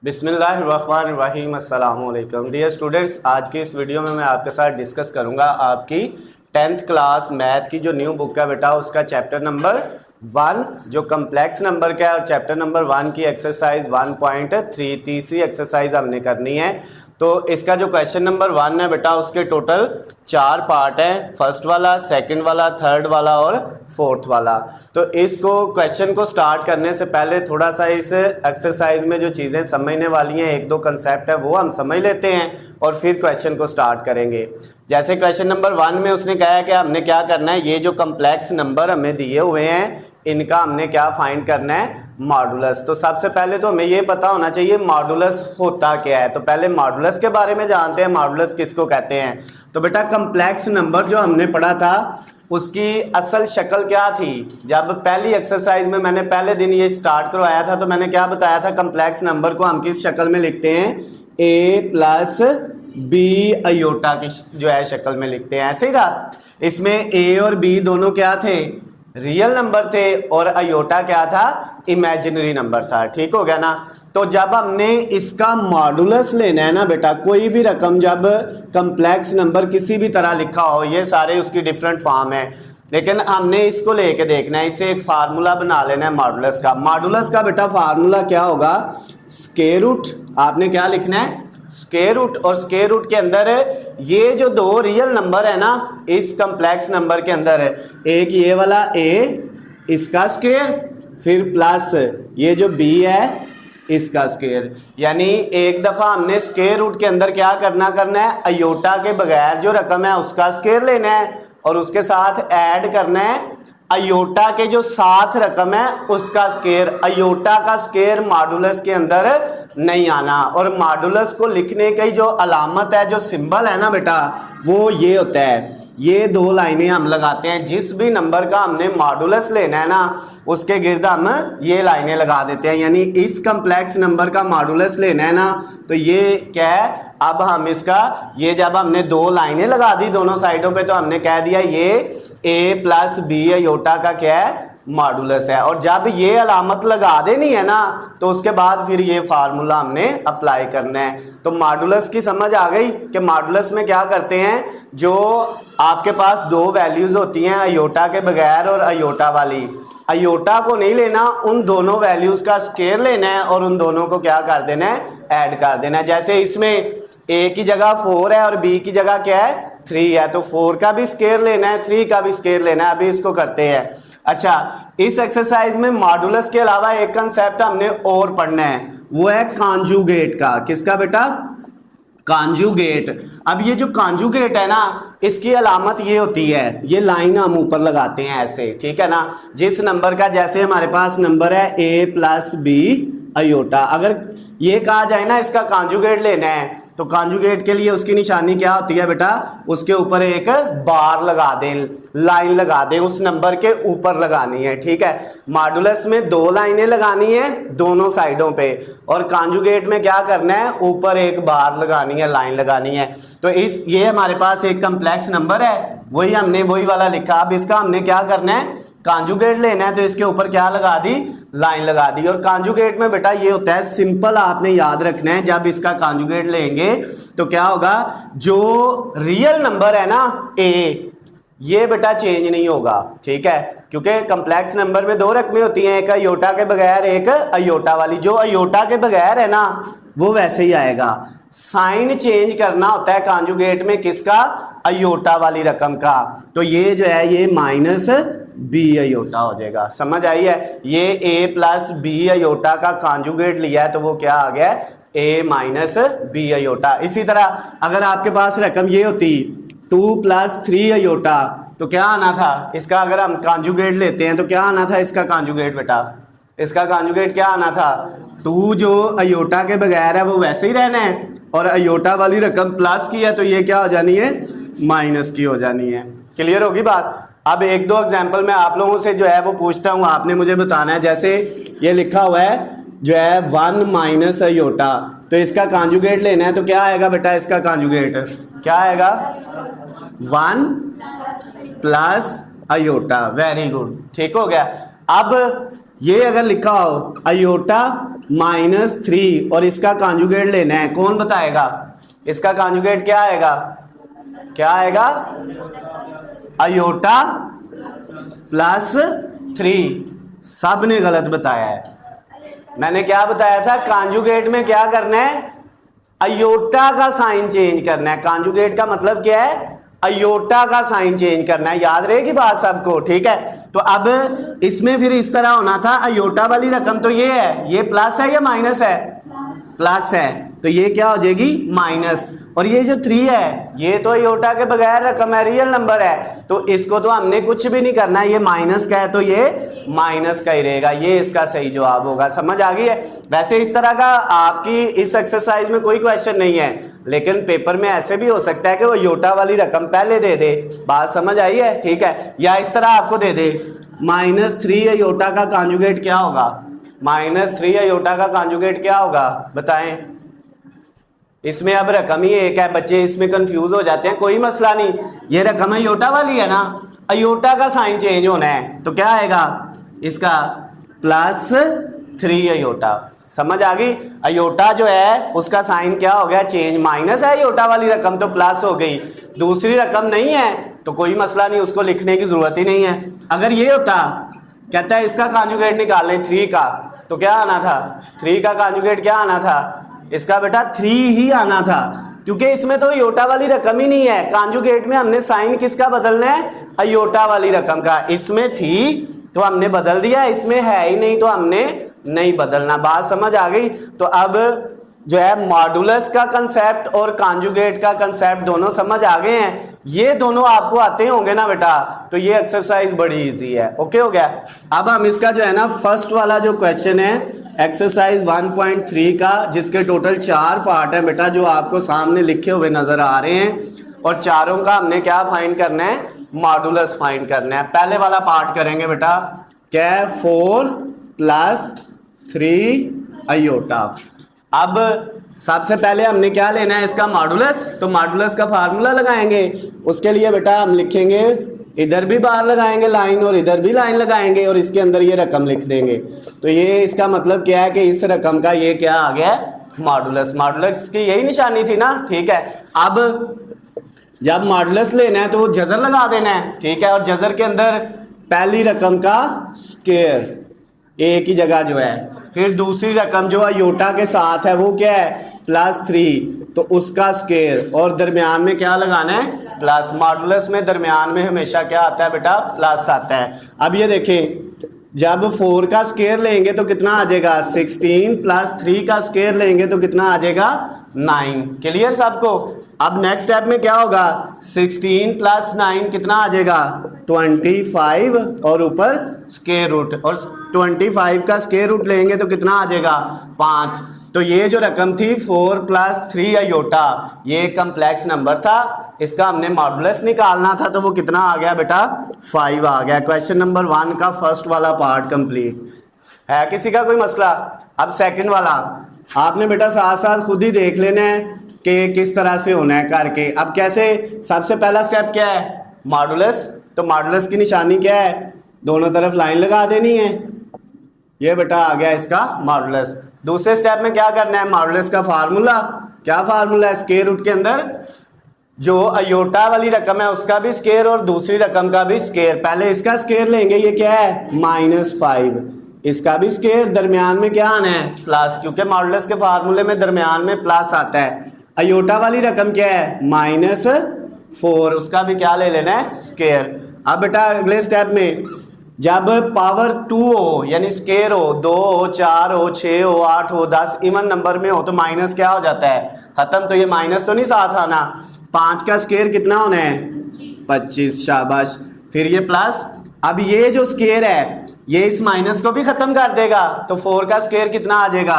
बिस्मिल्लाहिर्रहमानिर्रहीम अस्सलाम वालेकुम डियर स्टूडेंट्स। आज की इस वीडियो में मैं आपके साथ डिस्कस करूंगा आपकी 10th क्लास मैथ की जो न्यू बुक है बेटा उसका चैप्टर नंबर 1 जो कम्प्लेक्स नंबर का है और चैप्टर नंबर 1 की एक्सरसाइज 1.3 तीसरी एक्सरसाइज हमने करनी है। तो इसका जो क्वेश्चन नंबर 1 है बेटा उसके टोटल 4 पार्ट है, फर्स्ट वाला, सेकंड वाला, थर्ड वाला और फोर्थ वाला। तो इसको क्वेश्चन को स्टार्ट करने से पहले थोड़ा सा इस एक्सरसाइज में जो चीज़ें समझने वाली हैं, एक दो कंसेप्ट है वो हम समझ लेते हैं और फिर क्वेश्चन को स्टार्ट करेंगे। जैसे क्वेश्चन नंबर 1 में उसने कहा है कि हमने क्या करना है, ये जो कम्प्लेक्स नंबर हमें दिए हुए हैं इनका हमने क्या फाइंड करना है, मॉडुलस। तो सबसे पहले तो हमें ये पता होना चाहिए मॉडुलस होता क्या है। तो पहले मॉडुलस के बारे में जानते हैं, मॉडुलस किसको कहते हैं। तो बेटा कम्प्लेक्स नंबर जो हमने पढ़ा था उसकी असल शक्ल क्या थी। जब पहली एक्सरसाइज में मैंने पहले दिन ये स्टार्ट करवाया था तो मैंने क्या बताया था, कम्प्लेक्स नंबर को हम किस शक्ल में लिखते हैं, a प्लस बी अयोटा की जो है शक्ल में लिखते हैं। ऐसे ही था, इसमें a और b दोनों क्या थे, रियल नंबर थे और अयोटा क्या था, इमेजिनरी नंबर था। ठीक हो गया ना। तो जब हमने इसका मॉडुलस लेना है ना बेटा, कोई भी रकम जब कम्प्लेक्स नंबर किसी भी तरह लिखा हो, ये सारे उसकी डिफरेंट फॉर्म है, लेकिन हमने इसको लेके देखना है, इससे एक फार्मूला बना लेना है मॉडुलस का। मॉडुलस का बेटा फार्मूला क्या होगा, स्क्वायर रूट। आपने क्या लिखना है, स्क्वायर रूट। और स्क्वायर रूट के अंदर ये जो दो रियल नंबर है ना इस कम्प्लेक्स नंबर के अंदर है, एक ये वाला a इसका स्क्वायर, फिर प्लस ये जो b है इसका स्क्वायर। यानी एक दफा हमने स्क्वायर रूट के अंदर क्या करना है, अयोटा के बगैर जो रकम है उसका स्क्वायर लेना है और उसके साथ ऐड करना है अयोटा के जो साथ रकम है उसका स्क्वायर। अयोटा का स्क्वायर मॉडुलस के अंदर नहीं आना। और मॉडुलस को लिखने की जो अलामत है, जो सिंबल है ना बेटा, वो ये होता है, ये दो लाइनें हम लगाते हैं। जिस भी नंबर का हमने मॉडुलस लेना है ना उसके गिर्द हम ये लाइनें लगा देते हैं। यानी इस कम्प्लेक्स नंबर का मॉडुलस लेना है ना तो ये क्या है, अब हम इसका ये जब हमने दो लाइनें लगा दी दोनों साइडों पे तो हमने कह दिया ये a प्लस बी अयोटा का क्या है, मॉडुलस है। और जब ये अलामत लगा देनी है ना तो उसके बाद फिर ये फार्मूला हमने अप्लाई करना है। तो मॉडुलस की समझ आ गई कि मॉडुलस में क्या करते हैं, जो आपके पास दो वैल्यूज होती हैं अयोटा के बगैर और अयोटा वाली, अयोटा को नहीं लेना, उन दोनों वैल्यूज का स्क्वायर लेना है और उन दोनों को क्या कर देना है, ऐड कर देना है। जैसे इसमें a की जगह 4 है और b की जगह क्या है, 3 है, तो 4 का भी स्क्वायर लेना है, 3 का भी स्क्वायर लेना है। अभी इसको करते हैं। अच्छा, इस एक्सरसाइज में मॉडुलस के अलावा एक कंसेप्ट हमने और पढ़ना है, वो है कॉन्जुगेट का। किसका बेटा, कॉन्जुगेट। अब ये जो कॉन्जुगेट है ना इसकी अलामत ये होती है, ये लाइन हम ऊपर लगाते हैं ऐसे, ठीक है ना। जिस नंबर का, जैसे हमारे पास नंबर है a प्लस बी अयोटा, अगर ये कहा जाए ना इसका कॉन्जुगेट लेना है तो कॉन्जुगेट के लिए उसकी निशानी क्या होती है बेटा, उसके ऊपर एक बार लगा दें, लाइन लगा दें, उस नंबर के ऊपर लगानी है। ठीक है, मॉडुलस में दो लाइनें लगानी है दोनों साइडों पे और कॉन्जुगेट में क्या करना है, ऊपर एक बार लगानी है, लाइन लगानी है। तो इस ये हमारे पास एक कम्प्लेक्स नंबर है, वही हमने वही वाला लिखा। अब इसका हमने क्या करना है, कॉन्जुगेट लेना है, तो इसके ऊपर क्या लगा दी, लाइन लगा दी। और कॉन्जुगेट में बेटा ये होता है सिंपल, आपने याद रखना है, जब इसका कॉन्जुगेट लेंगे तो क्या होगा, जो रियल नंबर है ना a, ये बेटा चेंज नहीं होगा। ठीक है, क्योंकि कम्प्लेक्स नंबर में दो रकमें होती हैं, एक अयोटा के बगैर एक अयोटा वाली। जो अयोटा के बगैर है ना वो वैसे ही आएगा, साइन चेंज करना होता है कॉन्जुगेट में, किसका, अयोटा वाली रकम का। तो ये जो है ये माइनस बी अयोटा हो जाएगा। समझ आई है, ये a प्लस बी अयोटा का कॉन्जुगेट लिया है तो वो क्या आ गया, a माइनस बी अयोटा। इसी तरह अगर आपके पास रकम ये होती 2 प्लस 3 अयोटा तो क्या आना था इसका, अगर हम कॉन्जुगेट लेते हैं तो क्या आना था इसका कॉन्जुगेट बेटा, इसका कॉन्जुगेट क्या आना था, 2 जो अयोटा के बगैर है वो वैसे ही रहना है और अयोटा वाली रकम प्लस की है तो ये क्या हो जानी है, माइनस की हो जानी है। क्लियर होगी बात। अब एक दो एग्जांपल मैं आप लोगों से जो है वो पूछता हूँ, आपने मुझे बताना है। जैसे ये लिखा हुआ है जो है 1 माइनस अयोटा, तो इसका कॉन्जुगेट लेना है तो क्या आएगा बेटा, इसका कॉन्जुगेट क्या आएगा, 1 प्लस अयोटा। वेरी गुड, ठीक हो गया। अब ये अगर लिखा हो अयोटा -3 और इसका कॉन्जुगेट लेना है। कौन बताएगा? इसका कॉन्जुगेट क्या आएगा? क्या आएगा? अयोटा +3। सब ने गलत बताया है। मैंने क्या बताया था? कॉन्जुगेट में क्या करना है? अयोटा का साइन चेंज करना है। कॉन्जुगेट का मतलब क्या है? अयोटा का साइन चेंज करना है। याद रहेगी बात सबको? ठीक है। तो अब इसमें फिर इस तरह होना था, अयोटा वाली रकम तो ये है, ये प्लस है या माइनस है? प्लस है, तो ये क्या हो जाएगी? माइनस। और ये जो 3 है ये तो अयोटा के बगैर रकम है, रियल नंबर है, तो इसको तो हमने कुछ भी नहीं करना है। ये माइनस का है तो ये माइनस का ही रहेगा। ये इसका सही जवाब होगा। समझ आ गई है? वैसे इस तरह का आपकी इस एक्सरसाइज में कोई क्वेश्चन नहीं है, लेकिन पेपर में ऐसे भी हो सकता है कि वो अयोटा वाली रकम पहले दे दे। बात समझ आई है? ठीक है। या इस तरह आपको दे दे -3 अयोटा का कॉन्जुगेट क्या होगा? -3 अयोटा का कॉन्जुगेट क्या होगा? बताएं। इसमें अब रकम ही एक है, बच्चे इसमें कंफ्यूज हो जाते हैं। कोई मसला नहीं, ये रकम अयोटा वाली है ना, अयोटा का साइन चेंज होना है तो क्या आएगा इसका? +3 अयोटा। समझ आ गई? अयोटा जो है उसका साइन क्या हो गया? चेंज। माइनस है अयोटा वाली रकम तो प्लस हो गई, दूसरी रकम नहीं है तो कोई मसला नहीं, उसको लिखने की जरूरत ही नहीं है। अगर ये होता, कहता है इसका कॉन्जुगेट निकाल लें 3 का, तो क्या आना था? 3 का कॉन्जुगेट क्या आना था? इसका बेटा 3 ही आना था, क्योंकि इसमें तो अयोटा वाली रकम ही नहीं है। कॉन्जुगेट में हमने साइन किसका बदलना है? अयोटा वाली रकम का। इसमें थी तो हमने बदल दिया, इसमें है ही नहीं तो हमने नहीं बदलना। बात समझ आ गई? तो अब जो है मॉडुलस का कंसेप्ट और कॉन्जुगेट का कंसेप्ट दोनों समझ आ गए हैं। ये दोनों आपको आते होंगे ना बेटा, तो ये एक्सरसाइज बड़ी इजी है। ओके हो गया? अब हम इसका जो है ना फर्स्ट वाला जो क्वेश्चन है एक्सरसाइज 1.3 का, जिसके टोटल 4 पार्ट है बेटा, जो आपको सामने लिखे हुए नजर आ रहे हैं, और चारों का हमने क्या फाइंड करना है? मॉडुलस फाइंड करना है। पहले वाला पार्ट करेंगे बेटा, क्या? 4 + 3 अयोटा। अब सबसे पहले हमने क्या लेना है? इसका मॉडुलस। तो मॉडुलस का फार्मूला लगाएंगे। उसके लिए बेटा हम लिखेंगे, इधर भी बार लगाएंगे लाइन और इधर भी लाइन लगाएंगे और इसके अंदर ये रकम लिख देंगे। तो ये इसका मतलब क्या है कि इस रकम का ये क्या आ गया? मॉडुलस। मॉडुलस की यही निशानी थी ना? ठीक है। अब जब मॉडुलस लेना है तो वो जजर लगा देना है। ठीक है। और जजर के अंदर पहली रकम का स्क्वायर एक ही जगह जो है, फिर दूसरी रकम जो अयोटा के साथ है वो क्या है? +3, तो उसका स्क्वायर, और दरमियान में क्या लगाना है? प्लस। मॉडुलस में दरमियान में हमेशा क्या आता है बेटा? प्लस आता है। अब ये देखें, जब 4 का स्क्वायर लेंगे तो कितना आ जाएगा? 16 + 3 का स्क्वायर लेंगे तो कितना आ जाएगा? 9। क्लियर सबको? अब नेक्स्ट स्टेप में क्या होगा? 16 + 9 कितना आ जाएगा? 25, और ऊपर स्क्वायर रूट, और 25 का स्क्वायर रूट लेंगे तो कितना आ जाएगा? 5। तो ये जो रकम थी 4 + 3 अयोटा, ये कम्प्लेक्स नंबर था, इसका हमने मॉडुलस निकालना था, तो वो कितना आ गया बेटा? 5 आ गया। क्वेश्चन नंबर 1 का फर्स्ट वाला पार्ट कंप्लीट है। किसी का कोई मसला? अब सेकंड वाला आपने बेटा साथ साथ खुद ही देख लेना है कि किस तरह से होना है करके। अब कैसे? सबसे पहला स्टेप क्या है? मॉडुलस। तो मॉडुलस की निशानी क्या है? दोनों तरफ लाइन लगा देनी है। ये बेटा आ गया इसका मॉडुलस। दूसरे स्टेप में क्या करना है? मॉडुलस का फार्मूला। क्या फार्मूला है? स्क्वायर रूट के अंदर जो अयोटा वाली रकम है उसका भी स्क्वायर और दूसरी रकम का भी स्क्वायर। पहले इसका स्क्वायर लेंगे, ये क्या है? -5। इसका भी स्क्वायर, दरमियान में क्या आना है? प्लस, क्योंकि मॉडुलस के फार्मूले में दरमियान में प्लस आता है। अयोटा वाली रकम क्या है? -4, उसका भी क्या ले लेना है? स्क्वायर। अब बेटा अगले स्टेप में जब पावर 2 हो, यानी स्क्वायर हो, 2 हो, 4 हो, 6 हो, 8 हो, 10 इवन नंबर में हो, तो माइनस क्या हो जाता है? खत्म। तो ये माइनस तो नहीं साथ आना। 5 का स्क्वायर कितना होना है? 25। शाबाश। फिर ये प्लस। अब ये जो स्क्वायर है ये इस माइनस को भी खत्म कर देगा, तो 4 का स्क्वायर कितना आ जाएगा?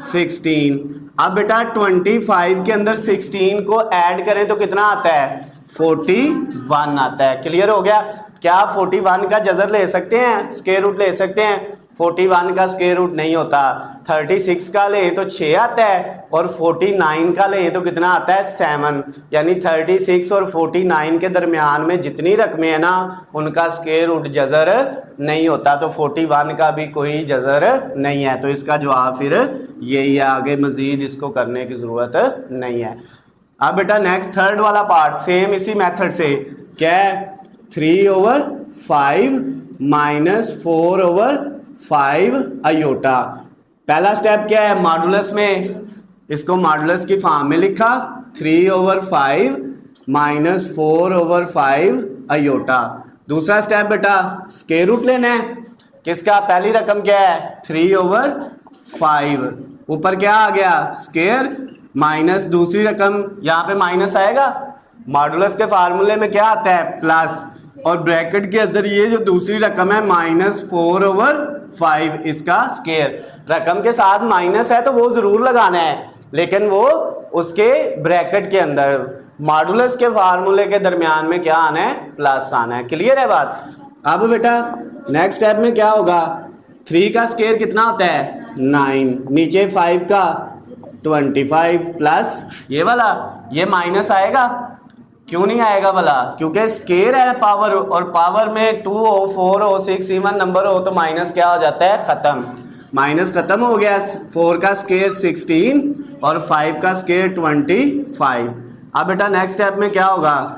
16। अब बेटा 25 के अंदर 16 को ऐड करें तो कितना आता है? 41 आता है। क्लियर हो गया? क्या 41 का जजर ले सकते हैं? स्क्वायर रूट ले सकते हैं? 41 का स्क्वायर रूट नहीं होता। 36 का ले तो 6 आता है और 49 का ले तो कितना आता है 7, यानी 36 और 49 के दरमियान में जितनी रकमें हैं ना उनका स्क्वायर रूट जज़र नहीं होता, तो 41 का भी कोई जज़र नहीं है। तो इसका जवाब फिर यही है, आगे मज़ीद इसको करने की ज़रूरत नहीं है। अब बेटा नेक्स्ट थर्ड वाला पार्ट सेम इसी मेथड से क्या है, 3/5 माइनस 4/5 अयोटा। पहला स्टेप क्या है, मॉडुलस में इसको मॉडुलस की फॉर्म में लिखा 3/5 माइनस 4/5 अयोटा। दूसरा स्टेप बेटा स्क्वायर रूट लेना है किसका, पहली रकम क्या है 3/5, ऊपर क्या आ गया स्क्वायर माइनस दूसरी रकम यहाँ पे माइनस आएगा, मॉडुलस के फार्मूले में क्या आता है प्लस, और ब्रैकेट के अंदर ये जो दूसरी रकम है -4/5 इसका स्क्वायर। रकम के साथ माइनस है तो वो जरूर लगाना है, लेकिन वो उसके ब्रैकेट के अंदर, मॉडुलस के फार्मूले के दरमियान में क्या आना है प्लस आना है। क्लियर है बात। अब बेटा नेक्स्ट स्टेप में क्या होगा, 3 का स्क्वायर कितना होता है 9, नीचे 5 का 25 प्लस ये वाला, ये माइनस आएगा, क्यों नहीं आएगा भला, क्योंकि स्क्वायर है पावर, और पावर में 2 हो 4 हो 6 इवन नंबर हो तो माइनस क्या हो जाता है खत्म, माइनस खत्म हो गया। 4 का स्क्वायर 16 और 5 का स्क्वायर 25। अब बेटा नेक्स्ट स्टेप में क्या होगा,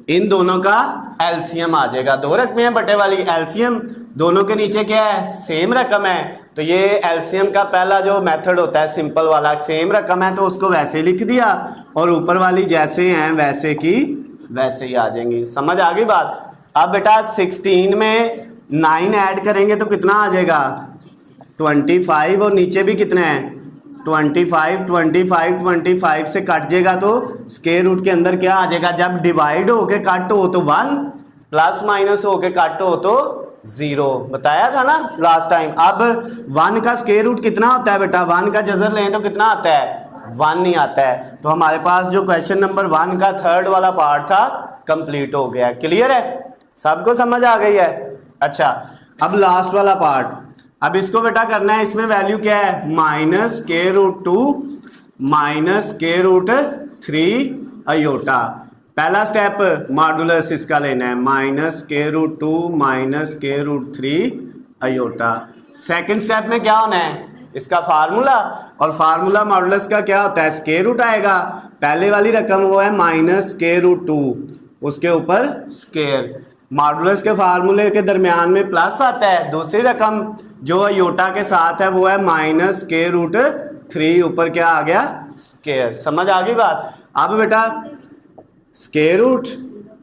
इन दोनों का एलसीएम आ जाएगा, दो रकमें हैं बटे वाली, एलसीएम दोनों के नीचे क्या है सेम रकम है, तो ये एलसीएम का पहला जो मेथड होता है सिंपल वाला, सेम रकम है तो उसको वैसे लिख दिया, और ऊपर वाली जैसे हैं वैसे की वैसे ही आ जाएंगी। समझ आ गई बात। अब बेटा 16 में 9 ऐड करेंगे तो कितना आ जाएगा 25, और नीचे भी कितने हैं 25 से कट जाएगा तो स्क्वायर रूट के अंदर क्या आ जाएगा, जब डिवाइड होके कट हो तो 1, प्लस माइनस होके कट हो तो 0, बताया था ना लास्ट टाइम। अब 1 का स्क्वायर रूट कितना होता है बेटा, 1 का जज़र लें तो कितना आता है 1 नहीं आता है, तो हमारे पास जो क्वेश्चन नंबर 1 का थर्ड वाला पार्ट था कंप्लीट हो गया। क्लियर है, सबको समझ आ गई है। अच्छा अब लास्ट वाला पार्ट, अब इसको बेटा करना है, इसमें वैल्यू क्या है -√2 माइनस √3 अयोटा। पहला स्टेप मॉडुलस इसका लेना है -√2 माइनस √3 अयोटा। सेकंड स्टेप में क्या होना है इसका फार्मूला, और फार्मूला मॉडुलस का क्या होता है स्क्वायर रूट आएगा, पहले वाली रकम वो है -√2 उसके ऊपर स्क्वायर, मॉडुलस के फार्मूले के दरमियान में प्लस आता है, दूसरी रकम जो अयोटा के साथ है वो है -√3 ऊपर क्या आ गया स्क्वायर। समझ आ गई बात। अब बेटा स्क्वायर रूट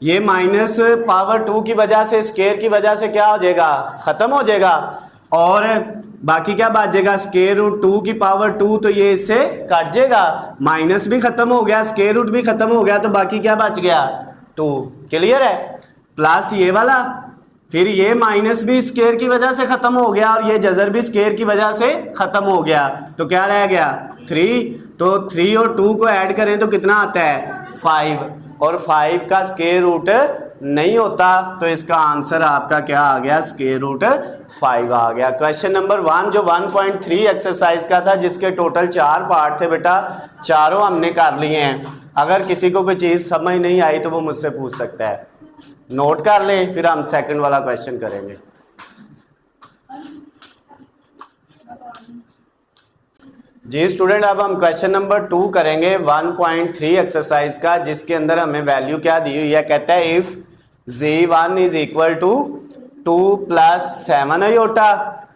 ये माइनस पावर 2 की वजह से स्क्वायर की वजह से क्या हो जाएगा खत्म हो जाएगा, और बाकी क्या बच जाएगा √2 की पावर 2, तो ये इससे कट जाएगा, माइनस भी खत्म हो गया स्क्वायर रूट भी खत्म हो गया, तो बाकी क्या बच गया 2। क्लियर है, प्लस ये वाला, फिर ये माइनस भी स्क्वायर की वजह से खत्म हो गया, और ये जजर भी स्क्वायर की वजह से खत्म हो गया, तो क्या रह गया 3, तो 3 और 2 को ऐड करें तो कितना आता है 5, और 5 का स्क्वायर रूट नहीं होता, तो इसका आंसर आपका क्या आ गया √5 आ गया। क्वेश्चन नंबर 1 जो 1.3 एक्सरसाइज का था जिसके टोटल 4 पार्ट थे बेटा, चारों हमने कर लिए हैं। अगर किसी को कोई चीज़ समझ नहीं आई तो वो मुझसे पूछ सकता है, नोट कर ले, फिर हम सेकंड वाला क्वेश्चन करेंगे। जी स्टूडेंट, अब हम क्वेश्चन नंबर 2 करेंगे 1.3 एक्सरसाइज का, जिसके अंदर हमें वैल्यू क्या दी हुई है, कहता है if Z1 is equal to 2 + 7 iota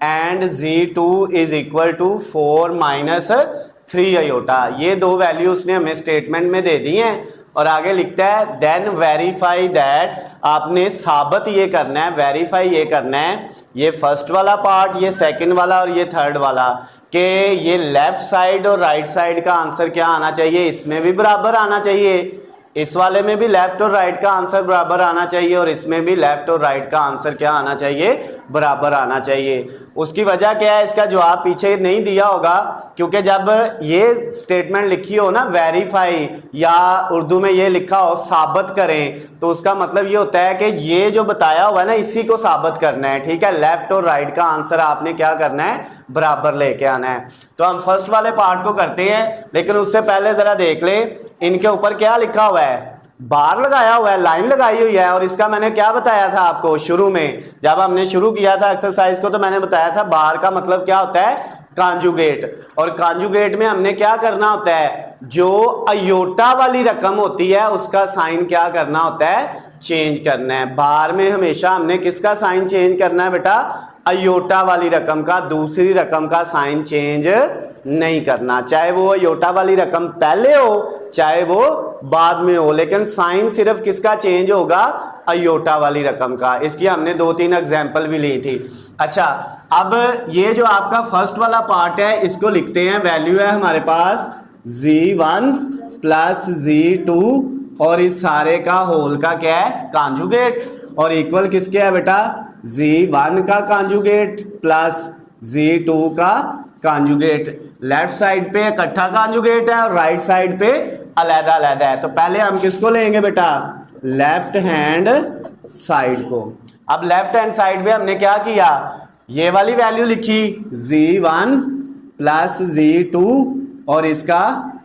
and Z2 is equal to 4 - 3 iota. ये दो वैल्यू उसने हमें स्टेटमेंट में दे दी हैं, और आगे लिखता है देन वेरीफाई दैट, आपने साबित ये करना है, वेरीफाई ये करना है, ये फर्स्ट वाला पार्ट, ये सेकंड वाला और ये थर्ड वाला, कि ये लेफ्ट साइड और राइट साइड का आंसर क्या आना चाहिए, इसमें भी बराबर आना चाहिए, इस वाले में भी लेफ्ट और राइट का आंसर बराबर आना चाहिए और इसमें भी लेफ्ट और राइट का आंसर क्या आना चाहिए, बराबर आना चाहिए। उसकी वजह क्या है, इसका जवाब पीछे नहीं दिया होगा, क्योंकि जब ये स्टेटमेंट लिखी हो ना वेरीफाई, या उर्दू में ये लिखा हो साबित करें, तो उसका मतलब ये होता है कि ये जो बताया हुआ है ना इसी को साबित करना है। ठीक है, लेफ्ट और राइट का आंसर आपने क्या करना है, बराबर लेके आना है। तो हम फर्स्ट वाले पार्ट को करते हैं, लेकिन उससे पहले जरा देख ले इनके ऊपर क्या लिखा हुआ है, बार लगाया हुआ है, लाइन लगाई हुई है। और इसका मैंने क्या बताया था आपको शुरू में, जब हमने शुरू किया था एक्सरसाइज को, तो मैंने बताया था बार का मतलब क्या होता है, कॉन्जुगेट। और कॉन्जुगेट में हमने क्या करना होता है, जो अयोटा वाली रकम होती है उसका साइन क्या करना होता है, चेंज करना है। बार में हमेशा हमने किसका साइन चेंज करना है बेटा, अयोटा वाली रकम का, दूसरी रकम का साइन चेंज नहीं करना, चाहे वो अयोटा वाली रकम पहले हो चाहे वो बाद में हो, लेकिन साइन सिर्फ किसका चेंज होगा, अयोटा वाली रकम का। इसकी हमने 2-3 एग्जांपल भी ली थी। अच्छा, अब ये जो आपका फर्स्ट वाला पार्ट है इसको लिखते हैं, वैल्यू है हमारे पास z1 प्लस z2 और इस सारे का होल का क्या है, कॉन्जुगेट, और इक्वल किसके है बेटा, z1 का कॉन्जुगेट प्लस z2 का कॉन्जुगेट। लेफ्ट साइड पे इकट्ठा कॉन्जुगेट है और राइट साइड पे अलग अलग है। तो पहले हम किसको लेंगे बेटा, लेफ्ट हैंड साइड को। अब लेफ्ट हैंड साइड पे हमने क्या किया, ये वाली वैल्यू लिखी z1 प्लस z2 और इसका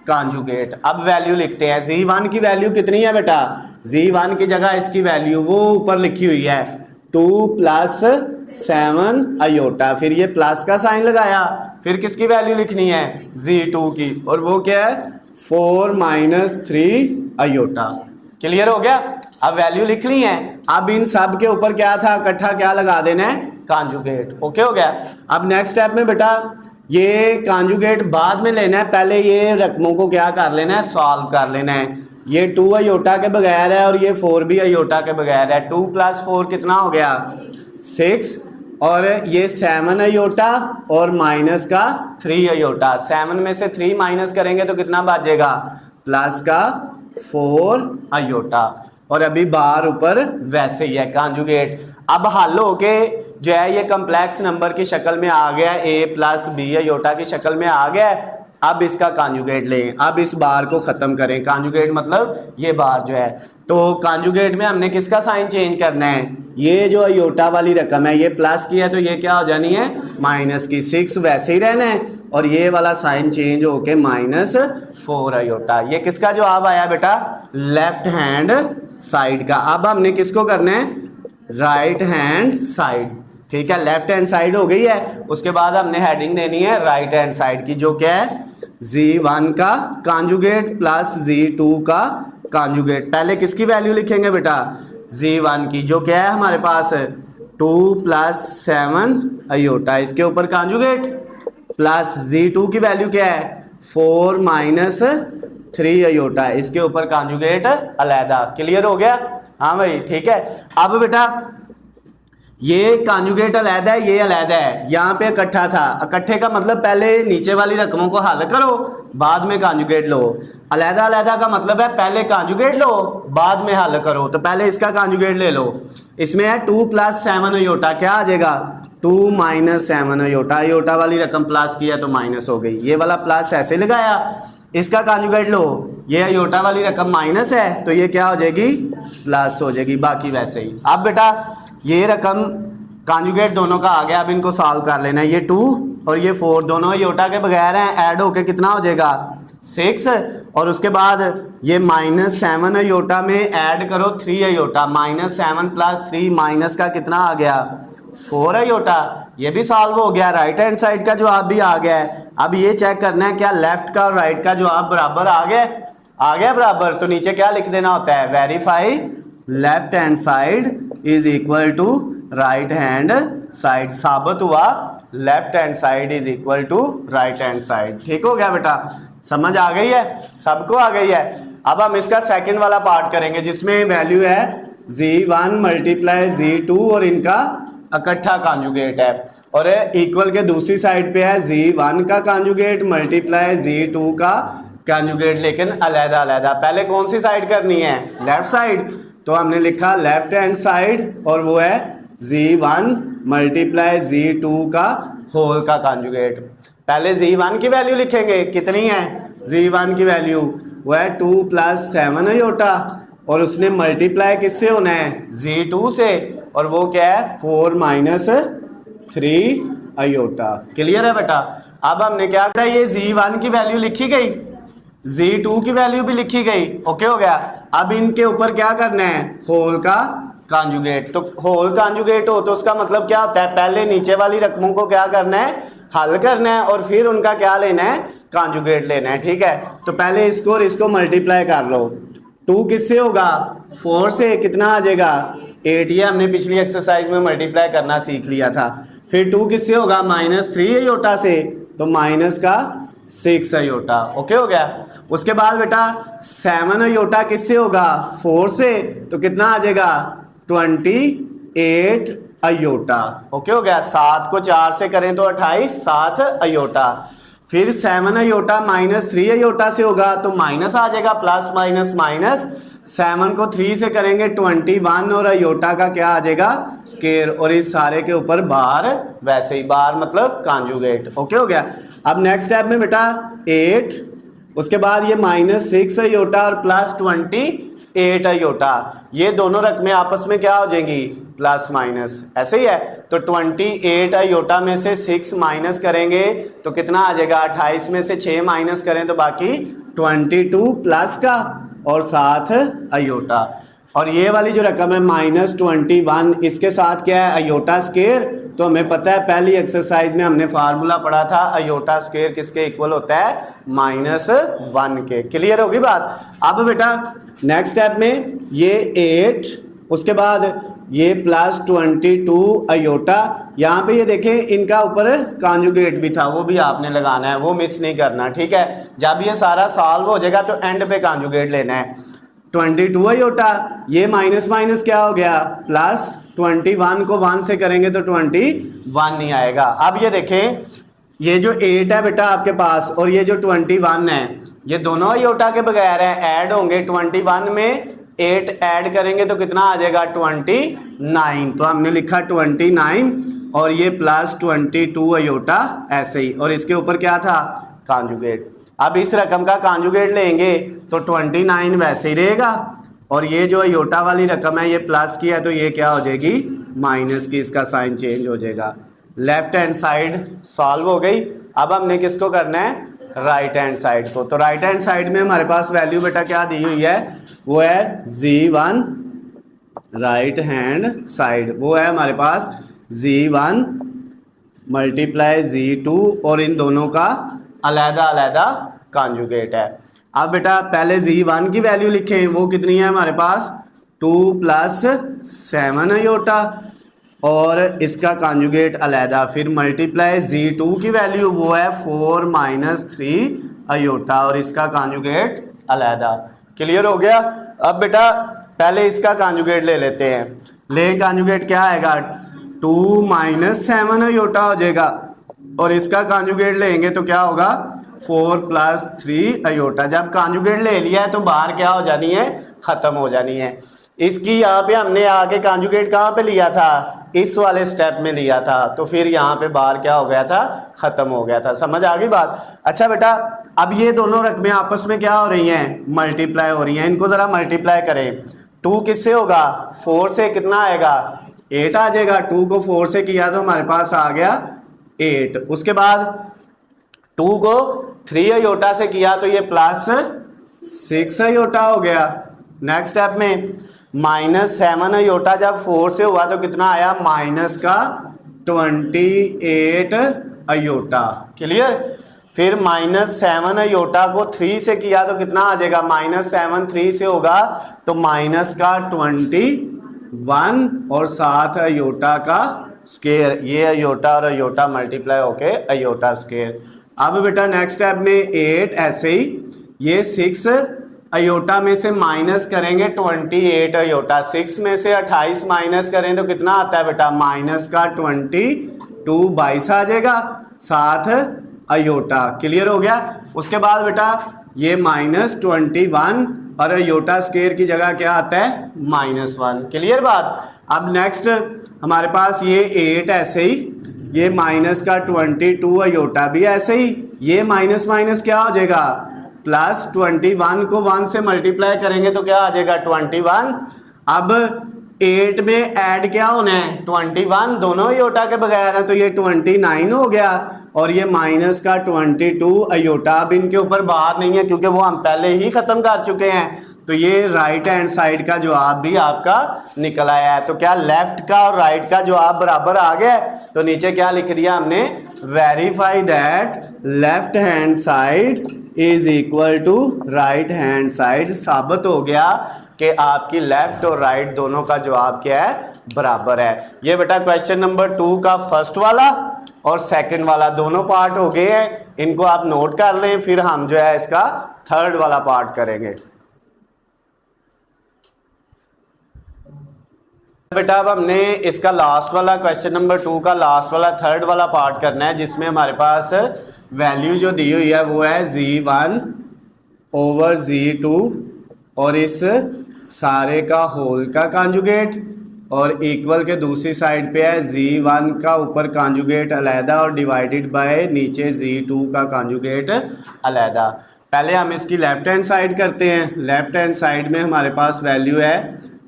कॉन्जुगेट। अब वैल्यू लिखते हैं, z1 की वैल्यू कितनी है बेटा, z1 की जगह इसकी वैल्यू वो ऊपर लिखी हुई है 2 प्लस 7 अयोटा, फिर ये प्लस का साइन लगाया, फिर किसकी वैल्यू लिखनी है, z2 की, और वो क्या है 4 माइनस 3 अयोटा। क्लियर हो गया, अब वैल्यू लिख ली है। अब इन सब के ऊपर क्या था, इकट्ठा क्या लगा देना है, कॉन्जुगेट। ओके हो गया। अब नेक्स्ट स्टेप में बेटा ये कॉन्जुगेट बाद में लेना है, पहले ये रकमों को क्या कर लेना है, सॉल्व कर लेना है। ये 2 अयोटा के बगैर है और ये 4 भी अयोटा के बगैर है। 2 प्लस 4 कितना हो गया 6, और ये 7 अयोटा और माइनस का 3 अयोटा। 7 में से 3 माइनस करेंगे तो कितना बचेगा, प्लस का 4 अयोटा, और अभी बार ऊपर वैसे ही है कॉन्जुगेट। अब हल होके जो है ये कम्प्लेक्स नंबर की शक्ल में आ गया, a प्लस बी अयोटा की शक्ल में आ गया। अब इसका कॉन्जुगेट लें, अब इस बार को खत्म करें, कॉन्जुगेट मतलब ये बार जो है, तो कॉन्जुगेट में हमने किसका साइन चेंज करना है, ये जो अयोटा वाली रकम है ये प्लस की है तो ये क्या हो जानी है, माइनस की। 6 वैसे ही रहना है और ये वाला साइन चेंज होके -4 अयोटा। ये किसका जवाब आया बेटा, लेफ्ट हैंड साइड का। अब हमने किसको करना है, राइट हैंड साइड। ठीक है, लेफ्ट हैंड साइड हो गई है, उसके बाद हमने हेडिंग देनी है राइट हैंड साइड की, जो क्या है z1 का कॉन्जुगेट प्लस z2 का कॉन्जुगेट। पहले किसकी वैल्यू लिखेंगे बेटा, z1 की, जो क्या है हमारे पास 2 प्लस 7 अयोटा, इसके ऊपर कॉन्जुगेट, प्लस z2 की वैल्यू क्या है 4 माइनस 3 अयोटा, इसके ऊपर कॉन्जुगेट अलहदा। क्लियर हो गया, हाँ भाई ठीक है। अब बेटा ये कॉन्जुगेट अलहदा है, ये अलहदा है, यहाँ पे इकट्ठा था। इकट्ठे का मतलब पहले नीचे वाली रकमों को हल करो बाद में कॉन्जुगेट लो। अलहदा अलहदा का मतलब है पहले कॉन्जुगेट लो बाद में हल करो। तो पहले इसका कॉन्जुगेट ले लो, इसमें है 2 प्लस 7 अयोटा, क्या आ जाएगा 2 माइनस 7 अयोटा। अयोटा वाली रकम प्लस की है तो माइनस हो गई, ये वाला प्लस ऐसे लगाया। इसका कॉन्जुगेट लो, ये अयोटा वाली रकम माइनस है तो ये क्या हो जाएगी प्लस हो जाएगी, बाकी वैसे ही। अब बेटा ये रकम कॉन्जुगेट दोनों का आ गया, अब इनको सॉल्व कर लेना है। ये 2 और ये 4 दोनों अयोटा के बगैर हैं, ऐड होके कितना हो जाएगा 6, और उसके बाद ये -7 अयोटा में ऐड करो 3 अयोटा, -7 प्लस 3 माइनस का कितना आ गया 4 अयोटा। ये भी सॉल्व हो गया, राइट हैंड साइड का जवाब भी आ गया है। अब ये चेक करना है क्या लेफ्ट का और राइट का जवाब बराबर आ गया बराबर, तो नीचे क्या लिख देना होता है, verify left hand side is equal to right hand side. साबित हुआ left hand side is equal to right hand side. ठीक हो गया बेटा, समझ आ गई है, सबको आ गई है। अब हम इसका सेकंड वाला पार्ट करेंगे जिसमें वैल्यू है z1 मल्टीप्लाई z2 और इनका इकट्ठा कॉन्जुगेट है, और इक्वल के दूसरी साइड पे है z1 का कॉन्जुगेट मल्टीप्लाई z2 का कंजुगेट लेकिन अलहदा अलहदा। पहले कौन सी साइड करनी है, लेफ्ट साइड, तो हमने लिखा लेफ्ट हैंड साइड और वो है Z1 मल्टीप्लाई Z2 का होल का कंजुगेट। पहले Z1 की वैल्यू लिखेंगे, कितनी है Z1 की वैल्यू, वो है 2 + 7 अयोटा और उसने मल्टीप्लाई किससे होना है, Z2 से, और वो क्या है 4 - 3 अयोटा। क्लियर है बेटा। अब हमने क्या किया, ये Z1 की वैल्यू लिखी गई, Z2 की वैल्यू भी लिखी गई, ओके हो गया। अब इनके ऊपर क्या करना है, होल का कॉन्जुगेट। तो होल कॉन्जुगेट हो तो उसका मतलब क्या होता है, पहले नीचे वाली रकमों को क्या करना है, हल करना है और फिर उनका क्या लेना है, कॉन्जुगेट लेना है। ठीक है, तो पहले इसको और इसको मल्टीप्लाई कर लो। 2 किससे होगा, 4 से, कितना आ जाएगा 8, ये हमने पिछली एक्सरसाइज में मल्टीप्लाई करना सीख लिया था। फिर 2 किससे होगा, -3 अयोटा से, तो माइनस का 6 अयोटा, ओके हो गया। उसके बाद बेटा 7 अयोटा किससे होगा, 4 से, तो कितना आ जाएगा 28 अयोटा, ओके हो गया। 7 को 4 से करें तो 28, 7 अयोटा। फिर 7 अयोटा -3 अयोटा से होगा तो माइनस आ जाएगा, प्लस माइनस माइनस, 7 को 3 से करेंगे 21 और अयोटा का क्या आ जाएगा, स्क्वायर, और इस सारे के ऊपर बार, वैसे ही बार मतलब कॉन्जुगेट, ओके हो गया। अब नेक्स्ट स्टेप में बेटा 8, उसके बाद ये -6 अयोटा और +28 अयोटा, ये दोनों रकमें आपस में क्या हो जाएंगी, प्लस माइनस, ऐसे ही है। तो 28 अयोटा में से 6 माइनस करेंगे तो कितना आ जाएगा, 28 में से 6 माइनस करें तो बाकी 22 प्लस का और 7 अयोटा। और ये वाली जो रकम है -21, इसके साथ क्या है, अयोटा स्क्वायर। तो हमें पता है पहली एक्सरसाइज में हमने फार्मूला पढ़ा था, अयोटा स्क्वायर किसके इक्वल होता है, -1 के। क्लियर होगी बात। अब बेटा नेक्स्ट स्टेप में ये 8, उसके बाद ये +22 अयोटा, यहाँ पे ये देखें इनका ऊपर कॉन्जुगेट भी था, वो भी आपने लगाना है, वो मिस नहीं करना, ठीक है। जब ये सारा सॉल्व हो जाएगा तो एंड पे कॉन्जुगेट लेना है। 22 अयोटा, ये माइनस माइनस क्या हो गया, +21 को 1 से करेंगे तो 21 नहीं आएगा। अब ये देखें, ये जो 8 है बेटा आपके पास और ये जो 21 है, ये दोनों अयोटा के बगैर है, ऐड होंगे। 21 में 8 ऐड करेंगे तो कितना आ जाएगा, 29। तो हमने लिखा 29 और ये +22 अयोटा ऐसे ही, और इसके ऊपर क्या था, कॉन्जुगेट। अब इस रकम का कॉन्जुगेट लेंगे तो 29 वैसे ही रहेगा, और ये जो अयोटा वाली रकम है ये प्लस की है तो ये क्या हो जाएगी, माइनस की, इसका साइन चेंज हो जाएगा। लेफ्ट हैंड साइड सॉल्व हो गई। अब हमने किसको करना है, राइट हैंड साइड को। तो राइट हैंड साइड में हमारे पास वैल्यू बेटा क्या दी हुई है, वो है Z1 राइट हैंड साइड, वो है हमारे पास Z1 मल्टीप्लाई Z2 और इन दोनों का अलहदा अलहदा कॉन्जुगेट है। अब बेटा पहले Z1 की वैल्यू लिखें, वो कितनी है हमारे पास, 2 + 7 अयोटा और इसका कॉन्जुगेट अलहदा, फिर मल्टीप्लाई Z2 की वैल्यू वो है 4 - 3 अयोटा और इसका कॉन्जुगेट अलहदा। क्लियर हो गया। अब बेटा पहले इसका कॉन्जुगेट ले लेते हैं, ले कॉन्जुगेट क्या आएगा, 2 - 7 अयोटा हो जाएगा और इसका कॉन्जुगेट लेंगे तो क्या होगा, 4 + 3 अयोटा। जब कॉन्जुगेट ले लिया है तो बाहर क्या हो जानी है, खत्म हो जानी है। इसकी यहाँ पे हमने आके कॉन्जुगेट कहाँ पे लिया था, इस वाले स्टेप में लिया था, तो फिर यहाँ पे बाहर क्या हो गया था, खत्म हो गया था। समझ आ गई बात। अच्छा बेटा अब ये दोनों रकमें आपस में क्या हो रही हैं, मल्टीप्लाई हो रही हैं, इनको जरा मल्टीप्लाई करें। 2 किससे होगा, 4 से, कितना आएगा, 8 आ जाएगा। 2 को 4 से किया तो हमारे पास आ गया 8। उसके बाद 2 को 3 अयोटा से किया तो ये +6 अयोटा हो गया। नेक्स्ट स्टेप में -7 अयोटा जब 4 से हुआ तो कितना आया, -28 अयोटा। क्लियर। फिर -7 अयोटा को 3 से किया तो कितना आ जाएगा, -7 3 से होगा तो -21 और 7 अयोटा का स्क्वायर, ये अयोटा और अयोटा मल्टीप्लाई होके अयोटा स्क्वायर। अब बेटा नेक्स्ट स्टेप में 8 ऐसे ही, ये 6 अयोटा में से माइनस करेंगे 28 अयोटा, 6 में से 28 माइनस करें तो कितना आता है बेटा, -22 22 आ जाएगा, 7 अयोटा। क्लियर हो गया। उसके बाद बेटा ये -21 और अयोटा स्क्वायर की जगह क्या आता है -1। क्लियर बात। अब नेक्स्ट हमारे पास ये 8 ऐसे ही, ये -22 अयोटा भी ऐसे ही, ये माइनस माइनस क्या हो जाएगा +21 को 1 से मल्टीप्लाई करेंगे तो क्या आ जाएगा 21। अब 8 में ऐड क्या होना है 21, दोनों अयोटा के बगैर है तो ये 29 हो गया, और ये -22 अयोटा अब इनके ऊपर बाहर नहीं है क्योंकि वो हम पहले ही खत्म कर चुके हैं। तो ये राइट हैंड साइड का जवाब भी आपका निकल आया है। तो क्या लेफ्ट का और राइट का जवाब बराबर आ गया। तो नीचे क्या लिख दिया हमने, verify that left hand side is equal to right hand side. साबित हो गया कि आपकी लेफ्ट और राइट दोनों का जवाब क्या है बराबर है। ये बेटा क्वेश्चन नंबर 2 का फर्स्ट वाला और सेकंड वाला दोनों पार्ट हो गए हैं, इनको आप नोट कर लें, फिर हम जो है इसका थर्ड वाला पार्ट करेंगे। बेटा अब हमने इसका लास्ट वाला क्वेश्चन नंबर 2 का लास्ट वाला थर्ड वाला पार्ट करना है, जिसमें हमारे पास वैल्यू जो दी हुई है वो है z1 ओवर z2 और इस सारे का होल का कॉन्जुगेट, और इक्वल के दूसरी साइड पे है z1 का ऊपर कॉन्जुगेट अलहदा और डिवाइडेड बाय नीचे z2 का कॉन्जुगेट अलहदा। पहले हम इसकी लेफ्ट हैंड साइड करते हैं। लेफ्ट हैंड साइड में हमारे पास वैल्यू है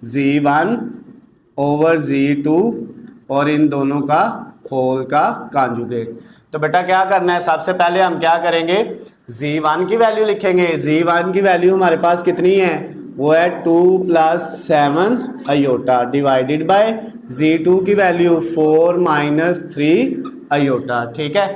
z1 ओवर z2 और इन दोनों का होल का कॉन्जुगेट। तो बेटा क्या करना है, सबसे पहले हम क्या करेंगे, z1 की वैल्यू लिखेंगे। z1 की वैल्यू हमारे पास कितनी है, वो है 2 + 7 अयोटा डिवाइडेड बाय z2 की वैल्यू 4 - 3 अयोटा। ठीक है,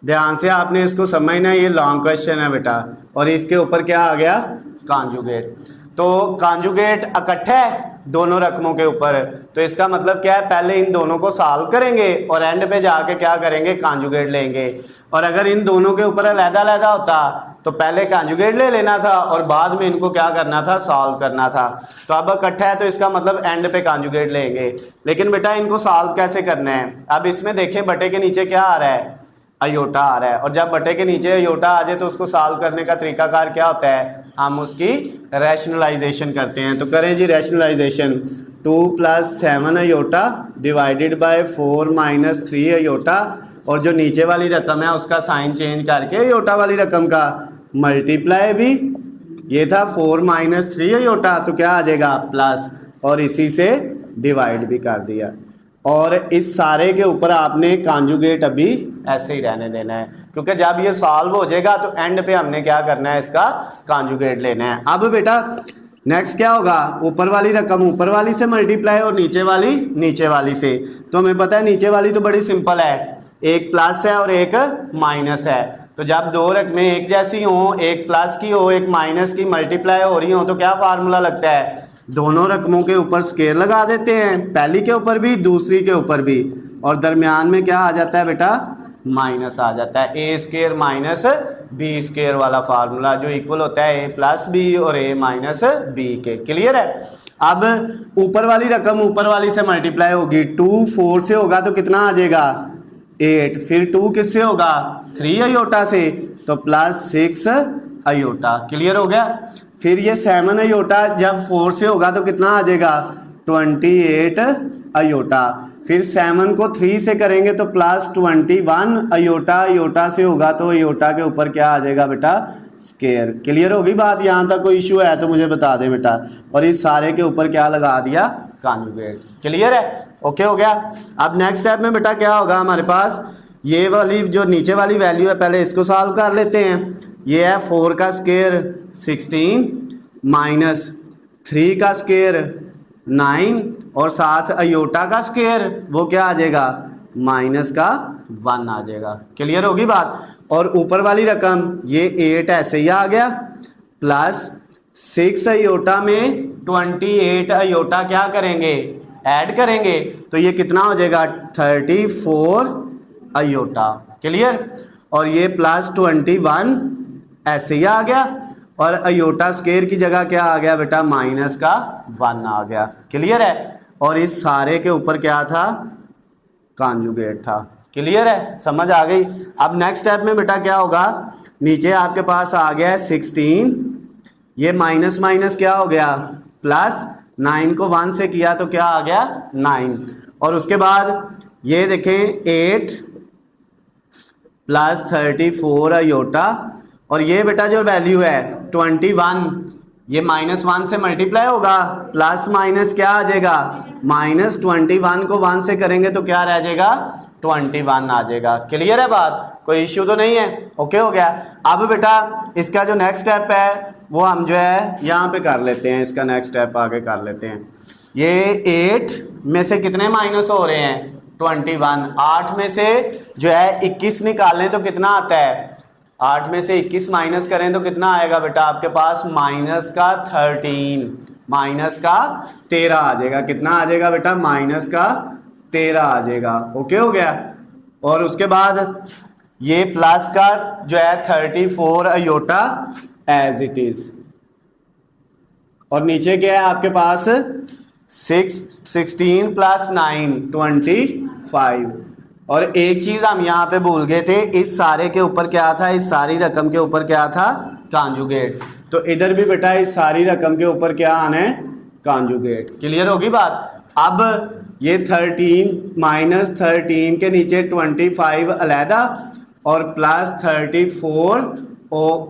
ध्यान से आपने इसको समझना है, ये लॉन्ग क्वेश्चन है बेटा। और इसके ऊपर क्या आ गया कॉन्जुगेट। तो कॉन्जुगेट इकट्ठा है दोनों रकमों के ऊपर, तो इसका मतलब क्या है, पहले इन दोनों को सॉल्व करेंगे और एंड पे जाके क्या करेंगे कॉन्जुगेट लेंगे। और अगर इन दोनों के ऊपर अलग-अलग होता तो पहले कॉन्जुगेट ले लेना था और बाद में इनको क्या करना था सॉल्व करना था। तो अब इकट्ठा है तो इसका मतलब एंड पे कॉन्जुगेट लेंगे। लेकिन बेटा इनको सॉल्व कैसे करना है, अब इसमें देखें बटे के नीचे क्या आ रहा है अयोटा आ रहा है, और जब बटे के नीचे अयोटा आ जाए तो उसको सॉल्व करने का तरीकाकार क्या होता है, हम उसकी रैशनलाइजेशन करते हैं। तो करें जी rationalisation, 2 + 7 iota divided by 4 - 3 iota, और जो नीचे वाली रकम है उसका साइन चेंज करके अयोटा वाली रकम का मल्टीप्लाई भी, ये था 4 - 3 अयोटा तो क्या आ जाएगा प्लस, और इसी से डिवाइड भी कर दिया। और इस सारे के ऊपर आपने कॉन्जुगेट अभी ऐसे ही रहने देना है, क्योंकि जब ये सॉल्व हो जाएगा तो एंड पे हमने क्या करना है इसका कॉन्जुगेट लेना है। अब बेटा नेक्स्ट क्या होगा, ऊपर वाली रकम ऊपर वाली से मल्टीप्लाई और नीचे वाली नीचे वाली से। तो हमें पता है नीचे वाली तो बड़ी सिंपल है, एक प्लस है और एक माइनस है। तो जब दो रकमें एक जैसी हों, एक प्लस की हो एक माइनस की मल्टीप्लाई हो रही हो, तो क्या फार्मूला लगता है, दोनों रकमों के ऊपर स्केयर लगा देते हैं, पहली के ऊपर भी दूसरी के ऊपर भी, और दरमियान में क्या आ जाता है बेटा माइनस आ जाता है, ए स्केयर माइनस बी स्केयर वाला फार्मूला जो इक्वल होता है a + b और a - b के। क्लियर है। अब ऊपर वाली रकम ऊपर वाली से मल्टीप्लाई होगी, 2 4 से होगा तो कितना आ जाएगा 8, फिर 2 किससे होगा 3 अयोटा से, तो +6 अयोटा। क्लियर हो गया। फिर ये 7 अयोटा जब 4 से होगा तो कितना आ जाएगा 28 अयोटा, फिर 7 को 3 से करेंगे तो +21 अयोटा, अयोटा से होगा तो अयोटा के ऊपर क्या आ जाएगा बेटा स्केयर। क्लियर होगी बात, यहाँ तक कोई इशू है तो मुझे बता दे बेटा। और इस सारे के ऊपर क्या लगा दिया कॉन्जुगेट। क्लियर है, ओके हो गया। अब नेक्स्ट स्टेप में बेटा क्या होगा हमारे पास, ये वाली जो नीचे वाली वैल्यू है पहले इसको सॉल्व कर लेते हैं। ये है 4 का स्केयर 16 - 3 का स्केयर 9 और साथ अयोटा का स्केयर वो क्या आ जाएगा -1 आ जाएगा। क्लियर होगी बात। और ऊपर वाली रकम ये 8 ऐसे ही आ गया, +6 अयोटा में 28 अयोटा क्या करेंगे ऐड करेंगे, तो ये कितना हो जाएगा 34 अयोटा। क्लियर। और ये +21 ऐसे ही आ गया, और अयोटा स्केयर की जगह क्या आ गया बेटा -1 आ गया। क्लियर है। और इस सारे के ऊपर क्या था कॉन्जुगेट था। क्लियर है, समझ आ गई। अब नेक्स्ट स्टेप में बेटा क्या होगा, नीचे आपके पास आ गया है 16, ये माइनस माइनस क्या हो गया प्लस, 9 को 1 से किया तो क्या आ गया 9, और उसके बाद ये देखें 8 प्लस 34 अयोटा, और ये बेटा जो वैल्यू है 21, ये -1 से मल्टीप्लाई होगा, प्लस माइनस क्या आ जाएगा -21 को 1 से करेंगे तो क्या रह जाएगा 21 आ जाएगा। क्लियर है बात, कोई इश्यू तो नहीं है, ओके हो गया। अब बेटा इसका जो नेक्स्ट स्टेप है वो हम जो है यहाँ पे कर लेते हैं, इसका नेक्स्ट स्टेप आगे कर लेते हैं। ये 8 में से कितने माइनस हो रहे हैं 21, 8 में से जो है 21 निकालें तो कितना आता है, 8 में से 21 माइनस करें तो कितना आएगा बेटा आपके पास -13, -13 आ जाएगा। कितना आ जाएगा बेटा -13 आ जाएगा, ओके हो गया। और उसके बाद ये प्लस का जो है 34 अयोटा एज इट इज, और नीचे क्या है आपके पास 16 प्लस 9 25। और एक चीज हम यहाँ पे भूल गए थे, इस सारे के ऊपर क्या था, इस सारी रकम के ऊपर क्या था कॉन्जुगेट, तो इधर भी बेटा इस सारी रकम के ऊपर क्या आना है कॉन्जुगेट। क्लियर होगी बात। अब ये 13 -13 के नीचे 25 अलहदा और प्लस 34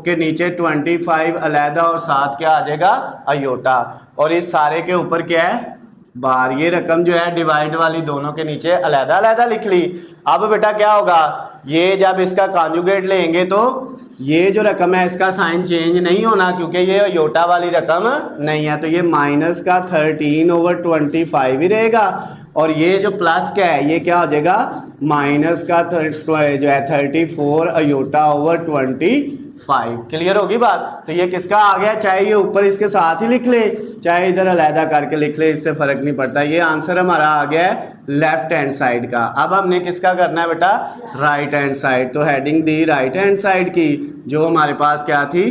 के नीचे 25 अलहदा और साथ क्या आ जाएगा अयोटा, और इस सारे के ऊपर क्या है बार, ये रकम जो है डिवाइड वाली दोनों के नीचे अलहदा अलहदा लिख ली। अब बेटा क्या होगा, ये जब इसका कॉन्जुगेट लेंगे तो ये जो रकम है इसका साइन चेंज नहीं होना क्योंकि ये अयोटा वाली रकम नहीं है, तो ये -13/25 ही रहेगा, और ये जो प्लस का है ये क्या हो जाएगा जो है 34 अयोटा/25। क्लियर होगी बात। तो ये किसका आ गया, चाहे ये ऊपर इसके साथ ही लिख ले चाहे इधर अलहदा करके लिख ले, इससे फर्क नहीं पड़ता। ये आंसर हमारा आ गया है लेफ्ट हैंड साइड का। अब हमने किसका करना है बेटा राइट हैंड साइड, तो हेडिंग दी राइट हैंड साइड की, जो हमारे पास क्या थी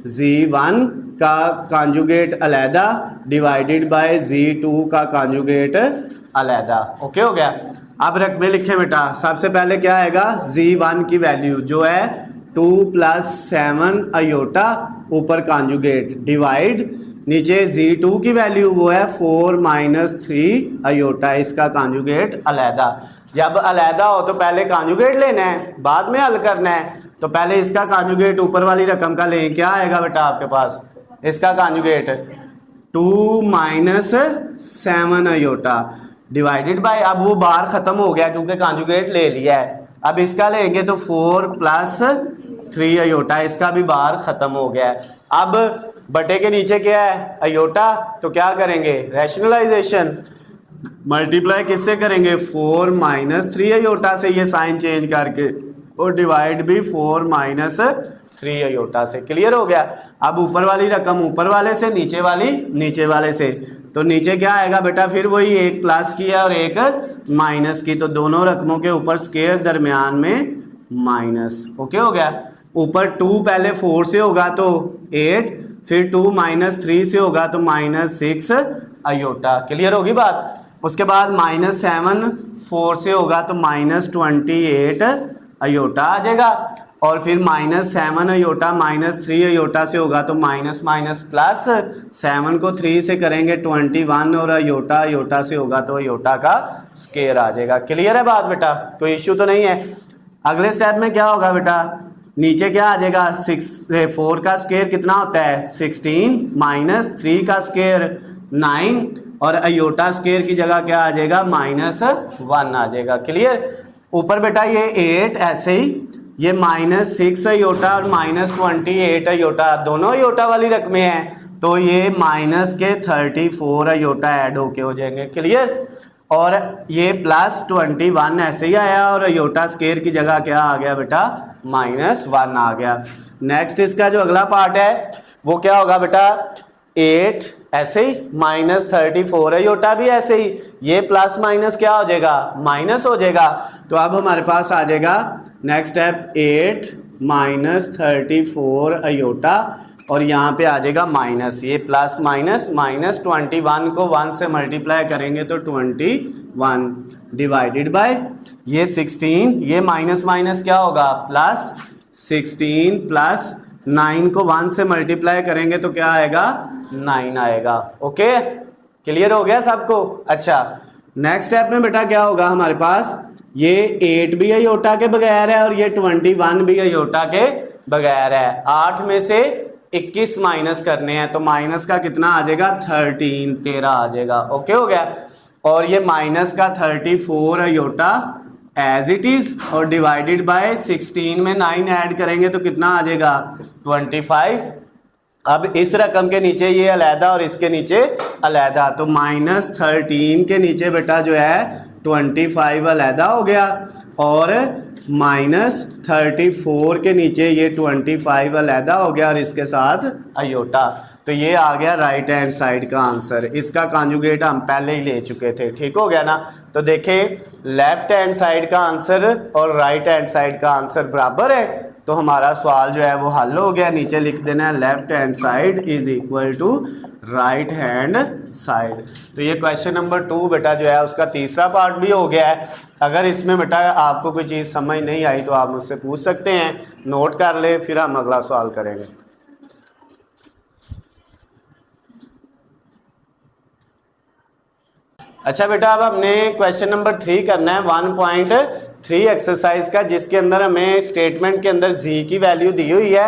Z1 का कॉन्जुगेट अलहदा डिवाइडेड बाय Z2 का कॉन्जुगेट अलहदा, ओके हो गया। अब रकबे लिखे बेटा, सबसे पहले क्या आएगा Z1 की वैल्यू जो है 2 + 7 अयोटा ऊपर कॉन्जुगेट डिवाइड, नीचे Z2 की वैल्यू वो है 4 - 3 अयोटा, इसका कॉन्जुगेट अलहदा। जब अलहदा हो तो पहले कॉन्जुगेट लेना है बाद में हल करना है, तो पहले इसका कॉन्जुगेट ऊपर वाली रकम का लें, क्या आएगा बेटा आपके पास इसका कॉन्जुगेट 2 - 7 अयोटा डिवाइडेड बाय, अब वो बार खत्म हो गया क्योंकि कॉन्जुगेट ले लिया है, अब इसका लेंगे तो 4 + 3 अयोटा, इसका भी बार खत्म हो गया है। अब बटे के नीचे क्या है अयोटा, तो क्या करेंगे रैशनलाइजेशन, मल्टीप्लाई किससे करेंगे 4 - 3 अयोटा से, ये साइन चेंज करके, और डिवाइड भी 4 - 3 अयोटा से। क्लियर हो गया। अब ऊपर वाली रकम ऊपर वाले से, नीचे वाली नीचे वाले से, तो नीचे क्या आएगा बेटा फिर वही, एक प्लस की है और एक माइनस की, तो दोनों रकमों के ऊपर स्क्वायर दरमियान में माइनस, ओके हो गया। ऊपर 2 पहले 4 से होगा तो 8, फिर 2 - 3 से होगा तो -6 अयोटा। क्लियर होगी बात। उसके बाद -7 4 से होगा तो -28 अयोटा आ जाएगा, और फिर -7 अयोटा -3 अयोटा से होगा तो माइनस माइनस प्लस, 7 को 3 से करेंगे 21, और अयोटा अयोटा से होगा तो अयोटा का स्क्वायर आ जाएगा। क्लियर है बात बेटा, कोई इश्यू तो नहीं है। अगले स्टेप में क्या होगा बेटा, नीचे क्या आ जाएगा 4 का स्क्वायर कितना होता है 16 - 3 का स्क्वायर 9, और अयोटा स्क्वायर की जगह क्या आ जाएगा -1 आ जाएगा। क्लियर। ऊपर बेटा ये 8 ऐसे ही, ये -6 अयोटा और -28 अयोटा दोनों अयोटा वाली रकमें हैं, तो ये माइनस के 34 अयोटा ऐड होके हो जाएंगे। क्लियर। और ये +21 ऐसे ही आया, और अयोटा स्क्वायर की जगह क्या आ गया बेटा -1 आ गया। नेक्स्ट इसका जो अगला पार्ट है वो क्या होगा बेटा 8 ऐसे ही, -34 अयोटा भी ऐसे ही, ये प्लस माइनस क्या हो जाएगा माइनस हो जाएगा। तो अब हमारे पास आ जाएगा नेक्स्ट स्टेप 8 - 34 अयोटा, और यहाँ पे आ जाएगा माइनस, ये प्लस माइनस -21 को 1 से मल्टीप्लाई करेंगे तो 21 डिवाइडेड बाय ये 16, ये माइनस माइनस क्या होगा प्लस, 16 प्लस 9 को 1 से मल्टीप्लाई करेंगे तो क्या आएगा 9 आएगा। ओके, क्लियर हो गया सबको। अच्छा, नेक्स्ट स्टेप में बेटा क्या होगा हमारे पास, ये 8 भी आयोटा के बगैर है और ये 21 भी आयोटा के बगैर है। 8 में से 21 माइनस करने हैं तो माइनस का कितना आ जाएगा 13 आ जाएगा। ओके हो गया। और ये माइनस का 34 आयोटा एज इट इज और डिवाइडेड बाय 16 में 9 ऐड करेंगे तो कितना आ जाएगा 25। अब इस रकम के नीचे ये अलहदा और इसके नीचे अलहदा, तो -13 के नीचे बेटा जो है 25 अलहदा हो गया और -34 के नीचे ये 25 अलहदा हो गया और इसके साथ आयोटा। तो ये आ गया राइट हैंड साइड का आंसर। इसका कॉन्जुगेट हम पहले ही ले चुके थे, ठीक हो गया ना। तो देखें, लेफ्ट हैंड साइड का आंसर और राइट हैंड साइड का आंसर बराबर है, तो हमारा सवाल जो है वो हल हो गया। नीचे लिख देना है left hand side is equal to right hand side. तो ये क्वेश्चन नंबर 2 बेटा जो है उसका तीसरा पार्ट भी हो गया है। अगर इसमें बेटा आपको कोई चीज़ समझ नहीं आई तो आप मुझसे पूछ सकते हैं, नोट कर ले, फिर हम अगला सवाल करेंगे। अच्छा बेटा, अब हमने क्वेश्चन नंबर 3 करना है 1.3 एक्सरसाइज का, जिसके अंदर हमें स्टेटमेंट के अंदर जी की वैल्यू दी हुई है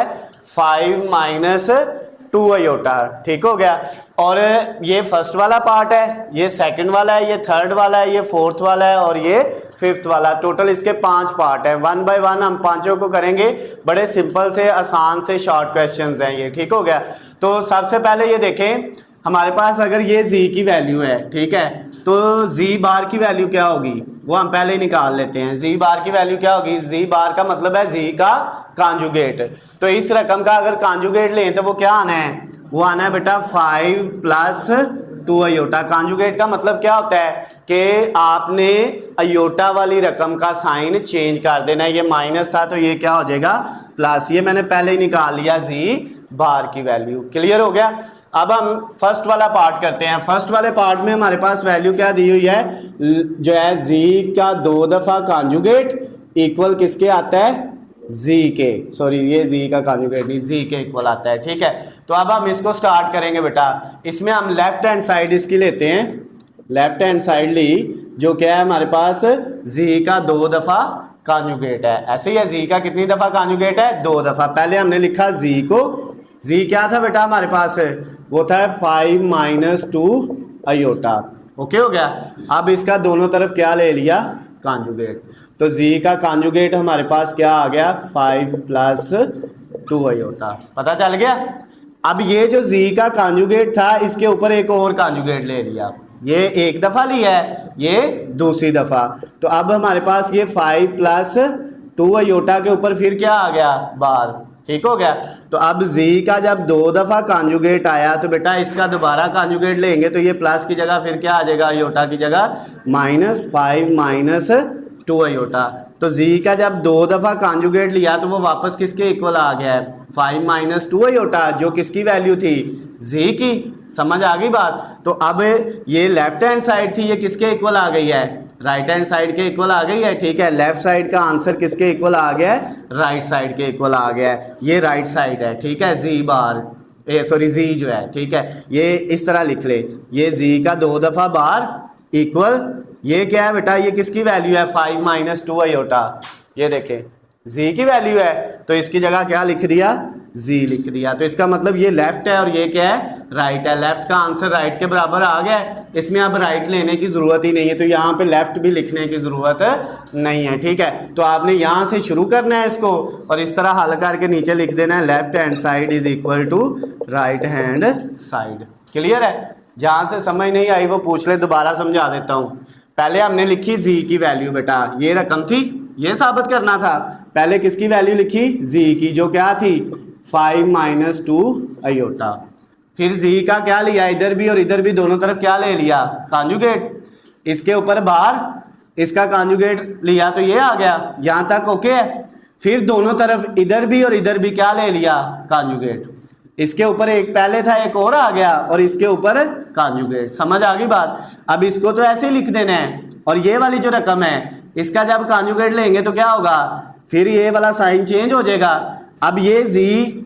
5 - 2 आयोटा, ठीक हो गया। और ये फर्स्ट वाला पार्ट है, ये सेकंड वाला है, ये थर्ड वाला है, ये फोर्थ वाला है और ये फिफ्थ वाला। टोटल इसके 5 पार्ट है। 1 बाय 1 हम पांचों को करेंगे। बड़े सिंपल से आसान से शॉर्ट क्वेश्चंस हैं ये, ठीक हो गया। तो सबसे पहले ये देखें, हमारे पास अगर ये जी की वैल्यू है, ठीक है, तो जी बार की वैल्यू क्या होगी वो हम पहले ही निकाल लेते हैं। जी बार की वैल्यू क्या होगी, जी बार का मतलब है जी का कॉन्जुगेट। तो इस रकम का अगर कॉन्जुगेट लें तो वो क्या आना है, वो आना है बेटा 5 + 2 आयोटा। कॉन्जुगेट का मतलब क्या होता है कि आपने आयोटा वाली रकम का साइन चेंज कर देना है। ये माइनस था तो ये क्या हो जाएगा प्लस। ये मैंने पहले ही निकाल लिया जी बार की वैल्यू। क्लियर हो गया। अब हम फर्स्ट वाला पार्ट करते हैं। फर्स्ट वाले पार्ट में हमारे पास वैल्यू क्या दी हुई है, जो है जी का 2 दफा कॉन्जुगेट इक्वल किसके आता है, जी के, सॉरी ये जी का कॉन्जुगेट नहीं, जी के इक्वल आता है, ठीक है। तो अब हम इसको स्टार्ट करेंगे बेटा। इसमें हम लेफ्ट हैंड साइड इसकी लेते हैं, लेफ्ट हैंड साइड ली, जो क्या है हमारे पास जी का 2 दफा कॉन्जुगेट है। ऐसे ही है, जी का कितनी दफा कॉन्जुगेट है, 2 दफा। पहले हमने लिखा जी को, जी क्या था बेटा हमारे पास, वो था 5 - 2 आयोटा। ओके हो गया। अब इसका दोनों तरफ क्या ले लिया, कॉन्जुगेट। तो जी का कॉन्जुगेट हमारे पास क्या आ गया 5 + 2 आयोटा। पता चल गया। अब ये जो जी का कॉन्जुगेट था इसके ऊपर एक और कॉन्जुगेट ले लिया। ये एक दफा लिया है, ये दूसरी दफा। तो अब हमारे पास ये 5 + 2 आयोटा के ऊपर फिर क्या आ गया बार, ठीक हो गया। तो अब जी का जब 2 दफा कॉन्जुगेट आया तो बेटा इसका दोबारा कॉन्जुगेट लेंगे तो ये प्लस की जगह फिर क्या आ जाएगा, आयोटा की जगह -5 - 2 आयोटा। तो जी का जब 2 दफा कॉन्जुगेट लिया तो वो वापस किसके इक्वल आ गया है, 5 - 2 आयोटा, जो किसकी वैल्यू थी, जी की। समझ आ गई बात। तो अब ये लेफ्ट हैंड साइड थी, ये किसके इक्वल आ गई है, राइट हैंड साइड के इक्वल आ गई है, ठीक है। लेफ्ट साइड का आंसर किसके इक्वल आ गया है, राइट साइड के इक्वल आ गया है। ये राइट साइड है, ठीक है, जी बार, सॉरी जी जो है, ठीक है, ये इस तरह लिख ले, ये जी का 2 दफा बार इक्वल, ये क्या है बेटा, ये किसकी वैल्यू है 5 - 2 आयोटा। ये देखें जी की वैल्यू है तो इसकी जगह क्या लिख दिया, जी लिख दिया। तो इसका मतलब ये लेफ्ट है और ये क्या है, राइट है। लेफ्ट का आंसर राइट के बराबर आ गया है। इसमें अब राइट लेने की ज़रूरत ही नहीं है, तो यहाँ पे लेफ्ट भी लिखने की ज़रूरत नहीं है, ठीक है। तो आपने यहाँ से शुरू करना है इसको और इस तरह हल करके नीचे लिख देना है left hand side is equal to right hand side. Clear है। जहाँ से समझ नहीं आई वो पूछ ले, दोबारा समझा देता हूँ। पहले हमने लिखी जी की वैल्यू बेटा, ये रकम थी, ये साबित करना था। पहले किसकी वैल्यू लिखी, जी की, जो क्या थी 5 - 2 आयोटा। फिर जी का क्या लिया, इधर भी और इधर भी दोनों तरफ क्या ले लिया, कॉन्जुगेट। इसके ऊपर बार, इसका कॉन्जुगेट लिया तो ये आ गया, यहाँ तक ओके है। फिर दोनों तरफ इधर भी और इधर भी क्या ले लिया, कॉन्जुगेट। इसके ऊपर एक पहले था, एक और आ गया और इसके ऊपर कॉन्जुगेट। समझ आ गई बात। अब इसको तो ऐसे ही लिख देना है और ये वाली जो रकम है इसका जब कॉन्जुगेट लेंगे तो क्या होगा, फिर ये वाला साइन चेंज हो जाएगा। अब ये z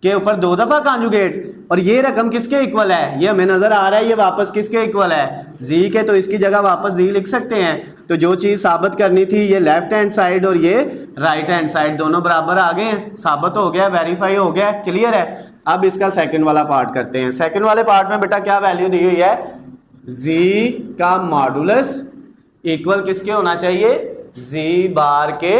के ऊपर 2 दफा कॉन्जुगेट, और ये रकम किसके इक्वल है, ये हमें नजर आ रहा है, ये वापस किसके इक्वल है, z के, तो इसकी जगह वापस z लिख सकते हैं। तो जो चीज साबित करनी थी, ये लेफ्ट हैंड साइड और ये राइट हैंड साइड दोनों बराबर आ गए हैं, साबित हो गया, वेरीफाई हो गया, क्लियर है। अब इसका सेकंड वाला पार्ट करते हैं। सेकंड वाले पार्ट में बेटा क्या वैल्यू दी हुई है, z का मॉडुलस इक्वल किसके होना चाहिए, z बार के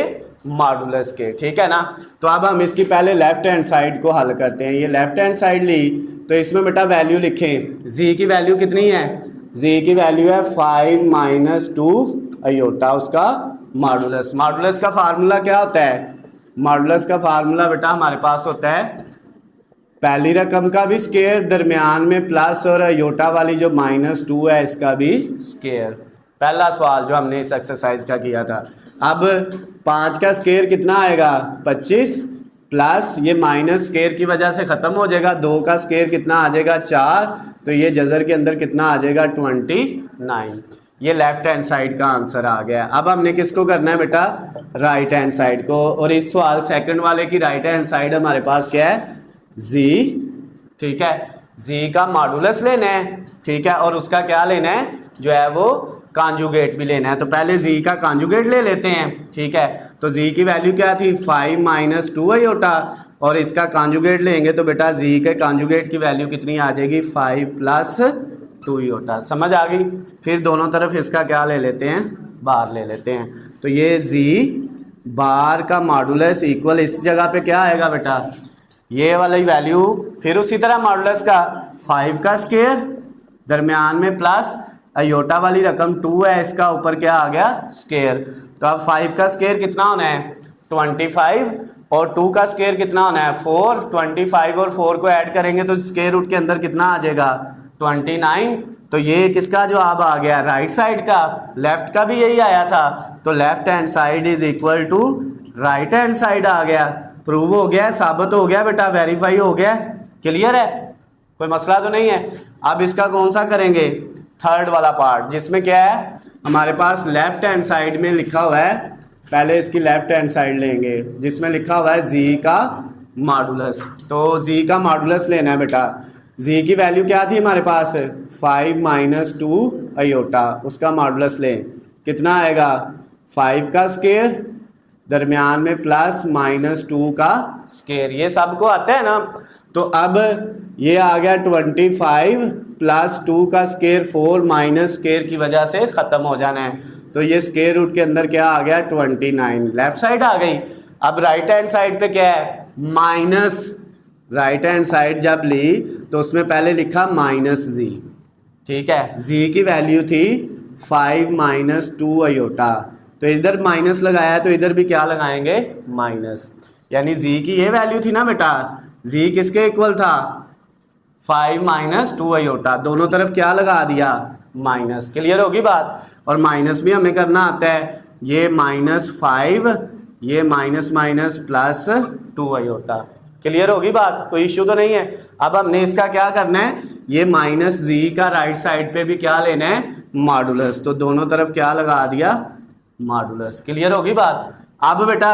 मॉडुलस के, ठीक है ना। तो अब हम इसकी पहले लेफ्ट हैंड साइड को हल करते हैं। ये लेफ्ट हैंड साइड ली, तो इसमें बेटा वैल्यू लिखें, z की वैल्यू कितनी है, z की वैल्यू है 5 माइनस 2 अयोटा उसका मॉडुलस। मॉडुलस का फार्मूला क्या होता है, मॉडुलस का फार्मूला बेटा हमारे पास होता है पहली रकम का भी स्केयर, दरमियान में प्लस, और अयोटा वाली जो -2 है इसका भी स्केयर। पहला सवाल जो हमने इस एक्सरसाइज का किया था। अब 5 का स्केयर कितना आएगा 25, प्लस ये माइनस स्केयर की वजह से ख़त्म हो जाएगा, 2 का स्केयर कितना आ जाएगा 4, तो ये जजर के अंदर कितना आ जाएगा 29। ये लेफ्ट हैंड साइड का आंसर आ गया। अब हमने किसको करना है बेटा, राइट हैंड साइड को, और इस सवाल सेकंड वाले की राइट हैंड साइड हमारे पास क्या है, z, ठीक है, z का मॉडुलस लेना है, ठीक है, और उसका क्या लेना है, जो है वो कॉन्जुगेट भी लेना है। तो पहले z का कॉन्जुगेट ले लेते हैं, ठीक है। तो z की वैल्यू क्या थी 5 माइनस 2 अयोटा, और इसका कॉन्जुगेट लेंगे तो बेटा z के कॉन्जुगेट की वैल्यू कितनी आ जाएगी 5 प्लस 2 अयोटा। समझ आ गई। फिर दोनों तरफ इसका क्या ले लेते हैं, बार ले लेते हैं। तो ये z बार का मॉडुलस इक्वल इस जगह पे क्या आएगा बेटा, ये वाली वैल्यू, फिर उसी तरह मॉडुलस का 5 का स्केयर, दरमियान में प्लस, अयोटा वाली रकम 2 है, इसका ऊपर क्या आ गया स्केयर। तो अब 5 का स्केयर कितना होना है 25, और 2 का स्केयर कितना होना है 4। 25 और 4 को ऐड करेंगे तो स्केयर रूट के अंदर कितना आ जाएगा 29। तो ये किसका जवाब आ गया, राइट साइड का। लेफ्ट का भी यही आया था, तो left hand side is equal to right hand side आ गया। प्रूव हो गया, साबित हो गया बेटा, वेरीफाई हो गया, क्लियर है, कोई मसला तो नहीं है। अब इसका कौन सा करेंगे, थर्ड वाला पार्ट, जिसमें क्या है हमारे पास लेफ्ट हैंड साइड में लिखा हुआ है, पहले इसकी लेफ्ट हैंड साइड लेंगे जिसमें लिखा हुआ है z का मॉडुलस। तो z का मॉडुलस लेना है बेटा। z की वैल्यू क्या थी हमारे पास 5 माइनस 2 अयोटा, उसका मॉडुलस लें, कितना आएगा 5 का स्केयर, दरमियान में प्लस -2 का स्केयर, ये सबको आता है ना। तो अब ये आ गया 25 प्लस 2 का स्केयर 4 माइनस स्केयर की वजह से ख़त्म हो जाना है। तो ये स्केयर रूट के अंदर क्या आ गया 29, लेफ्ट साइड आ गई। अब राइट हैंड साइड पे क्या है माइनस, राइट हैंड साइड जब ली तो उसमें पहले लिखा -z, ठीक है, z की वैल्यू थी 5 माइनस 2 अयोटा, तो इधर माइनस लगाया तो इधर भी क्या लगाएंगे माइनस, यानी z की ये वैल्यू थी ना बेटा, z किसके इक्वल था 5 माइनस 2 अयोटा, दोनों तरफ क्या लगा दिया माइनस। क्लियर होगी बात। और माइनस भी हमें करना आता है, ये -5, ये minus minus plus 2 iota. Clear होगी बात, कोई इश्यू तो नहीं है। अब हमने इसका क्या करना है, ये -z का राइट साइड पे भी क्या लेना है मॉडुलस, तो दोनों तरफ क्या लगा दिया मॉडुलस। क्लियर होगी बात। अब बेटा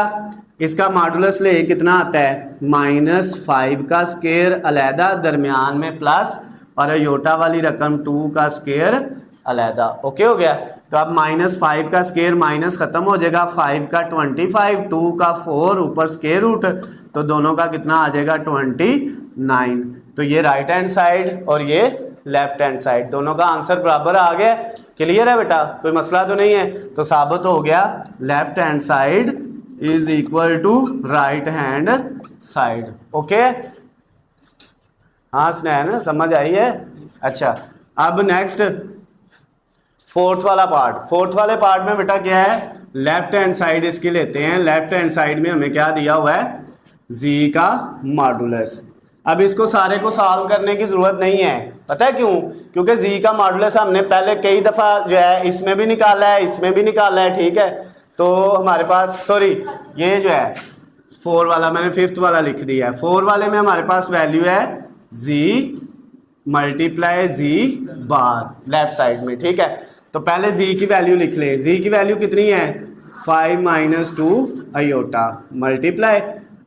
इसका मॉडुलस ले कितना आता है -5 का स्केयर अलहदा, दरमियान में प्लस, और अयोटा वाली रकम 2 का स्केयर अलहदा। ओके हो गया। तो अब -5 का स्केयर माइनस खत्म हो जाएगा, 5 का 25, 2 का 4, ऊपर स्केयर रूट, तो दोनों का कितना आ जाएगा 29। तो ये राइट हैंड साइड और ये लेफ्ट हैंड साइड, दोनों का आंसर बराबर आ गया। क्लियर है बेटा, कोई मसला तो नहीं है। तो साबित हो गया left hand side is equal to right hand side. Okay, हाँ स्नेहन समझ आई है। अच्छा, अब नेक्स्ट फोर्थ वाला पार्ट। फोर्थ वाले पार्ट में बेटा क्या है, लेफ्ट हैंड साइड इसकी लेते हैं। लेफ्ट हैंड साइड में हमें क्या दिया हुआ है z का मॉडुलस। अब इसको सारे को सॉल्व करने की जरूरत नहीं है, पता है क्यों, क्योंकि z का मॉडुलस हमने पहले कई दफ़ा जो है इसमें भी निकाला है, इसमें भी निकाला है, ठीक है। तो हमारे पास सॉरी ये जो है 4 वाला मैंने 5th वाला लिख दिया है। 4 वाले में हमारे पास वैल्यू है z मल्टीप्लाई z बार लेफ्ट साइड में, ठीक है। तो पहले z की वैल्यू लिख ले, z की वैल्यू कितनी है 5 माइनस 2 आयोटा मल्टीप्लाई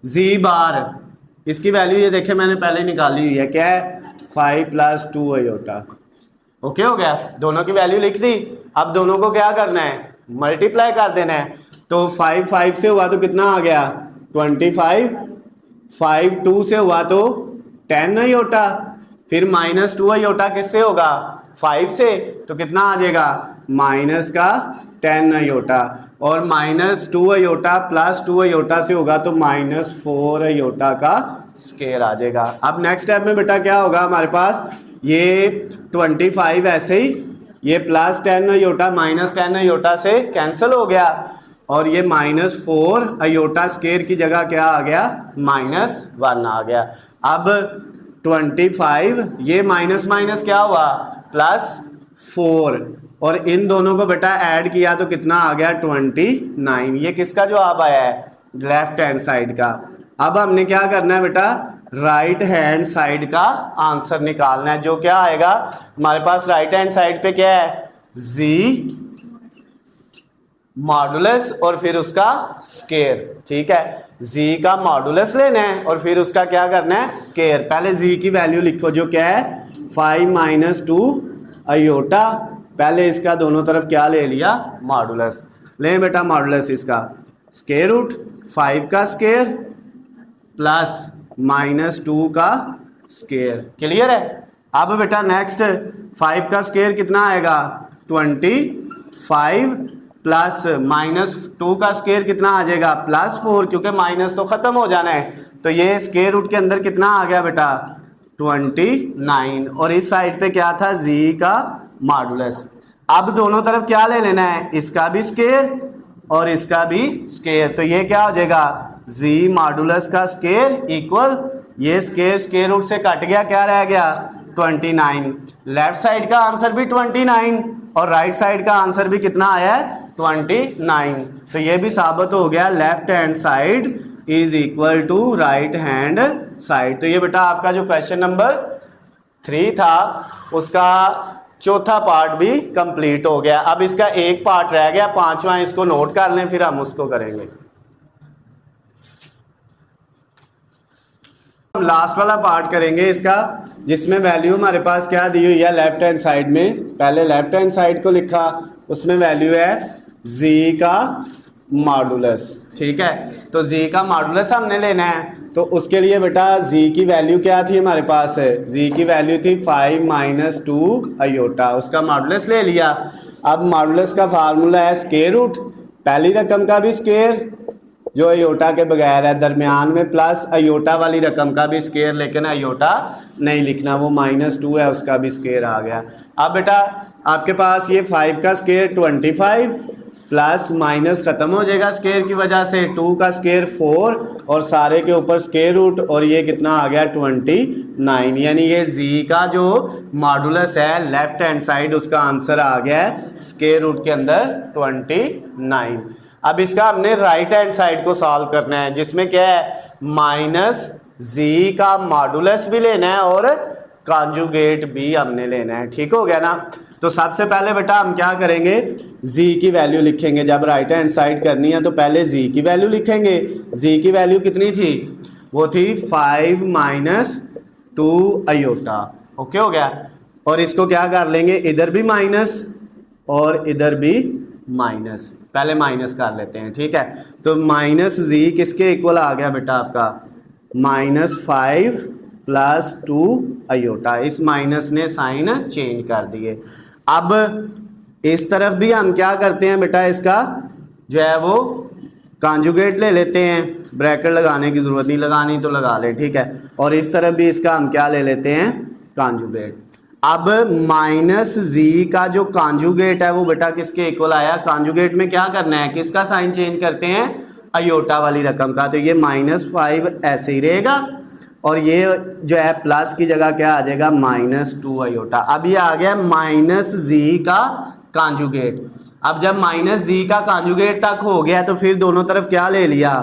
जी बार, इसकी वैल्यू ये देखे मैंने पहले निकाली हुई है, क्या है 5 प्लस 2 आयोटा। ओके हो गया, दोनों की वैल्यू लिख दी। अब दोनों को क्या करना है, मल्टीप्लाई कर देना है। तो 5 5 से हुआ तो कितना आ गया 25, 5 2 से हुआ तो 10 आयोटा, फिर माइनस 2 आयोटा किससे होगा 5 से, तो कितना आ जाएगा माइनस का 10 आयोटा, और माइनस 2 आयोटा प्लस 2 आयोटा से होगा तो माइनस 4 आयोटा का स्केयर आ जाएगा। अब नेक्स्ट स्टेप में बेटा क्या होगा हमारे पास, ये 25 ऐसे ही, ये प्लस 10 आयोटा माइनस 10 आयोटा से कैंसिल हो गया, और ये माइनस 4 आयोटा स्केयर की जगह क्या आ गया -1 आ गया। अब 25 ये माइनस माइनस क्या हुआ +4, और इन दोनों को बेटा ऐड किया तो कितना आ गया 29। ये किसका जवाब आया है, लेफ्ट हैंड साइड का। अब हमने क्या करना है बेटा, राइट हैंड साइड का आंसर निकालना है, जो क्या आएगा हमारे पास राइट हैंड साइड पे क्या है जी मॉडुलस और फिर उसका स्केयर। ठीक है, जी का मॉडुलस लेना है और फिर उसका क्या करना है स्केयर। पहले जी की वैल्यू लिखो जो क्या है 5 माइनस 2 आयोटा, पहले इसका दोनों तरफ क्या ले लिया मॉडुलस, ले बेटा मॉडुलस इसका स्केयर रूट 5 का स्केयर प्लस -2 का स्केयर। क्लियर है। अब बेटा नेक्स्ट 5 का स्केयर कितना आएगा 25 प्लस -2 का स्केयर कितना आ जाएगा +4, क्योंकि माइनस तो खत्म हो जाना है, तो ये स्केयर रूट के अंदर कितना आ गया बेटा 29, और इस साइड पे क्या था जी का मॉडुलस। अब दोनों तरफ क्या ले लेना है, इसका भी स्केयर और इसका भी स्केयर, तो ये क्या हो जाएगा जी मॉडुलस का स्केयर इक्वल ये स्केयर स्केयर रूट से कट गया, क्या रह गया 29। लेफ्ट साइड का आंसर भी 29 और राइट साइड का आंसर भी कितना आया है 29। तो ये भी साबित हो गया left hand side is equal to right hand side. तो ये बेटा आपका जो क्वेश्चन नंबर 3 था उसका चौथा पार्ट भी कंप्लीट हो गया। अब इसका एक पार्ट रह गया, पांचवा, इसको नोट कर लें फिर हम उसको करेंगे। हम लास्ट वाला पार्ट करेंगे इसका, जिसमें वैल्यू हमारे पास क्या दी हुई है लेफ्ट हैंड साइड में। पहले लेफ्ट हैंड साइड को लिखा, उसमें वैल्यू है जी का मॉडुलस। ठीक है, तो जी का मॉडुलस हमने लेना है, तो उसके लिए बेटा जी की वैल्यू क्या थी हमारे पास, जी की वैल्यू थी 5 माइनस 2 आयोटा, उसका मॉडुलस ले लिया। अब मॉडुलस का फार्मूला है स्केयर रूट, पहली रकम का भी स्केयर जो अयोटा के बगैर है, दरमियान में प्लस अयोटा वाली रकम का भी स्केयर, लेकिन अयोटा नहीं लिखना, वो -2 है उसका भी स्केयर आ गया। अब बेटा आपके पास ये 5 का स्केयर 25 प्लस माइनस खत्म हो जाएगा स्केयर की वजह से, 2 का स्केयर 4 और सारे के ऊपर स्केयर रूट, और ये कितना आ गया 29। यानी ये जी का जो मॉडुलस है लेफ्ट हैंड साइड उसका आंसर आ गया है स्केयर रूट के अंदर 29। अब इसका हमने राइट हैंड साइड को सॉल्व करना है, जिसमें क्या है माइनस जी का मॉडुलस भी लेना है और कॉन्जुगेट भी हमने लेना है। ठीक हो गया ना। तो सबसे पहले बेटा हम क्या करेंगे, जी की वैल्यू लिखेंगे। जब राइट हैंड साइड करनी है तो पहले जी की वैल्यू लिखेंगे। जी की वैल्यू कितनी थी, वो थी 5 माइनस 2 आयोटा। ओके हो गया, और इसको क्या कर लेंगे, इधर भी माइनस और इधर भी माइनस, पहले माइनस कर लेते हैं। ठीक है, तो माइनस जी किसके इक्वल आ गया बेटा आपका -5 प्लस 2 आयोटा। इस माइनस ने साइन चेंज कर दिए। अब इस तरफ भी हम क्या करते हैं बेटा, इसका जो है वो कॉन्जुगेट ले लेते हैं, ब्रैकेट लगाने की जरूरत नहीं, लगानी तो लगा ले। ठीक है, और इस तरफ भी इसका हम क्या ले लेते हैं कॉन्जुगेट। अब माइनस जी का जो कॉन्जुगेट है वो बेटा किसके इक्वल आया, कॉन्जुगेट में क्या करना है, किसका साइन चेंज करते हैं अयोटा वाली रकम का, तो ये -5 ऐसे ही रहेगा, और ये जो है प्लस की जगह क्या आ जाएगा -2 आयोटा। अब ये आ गया माइनस जी का कॉन्जुगेट। अब जब माइनस जी का कॉन्जुगेट तक हो गया तो फिर दोनों तरफ क्या ले लिया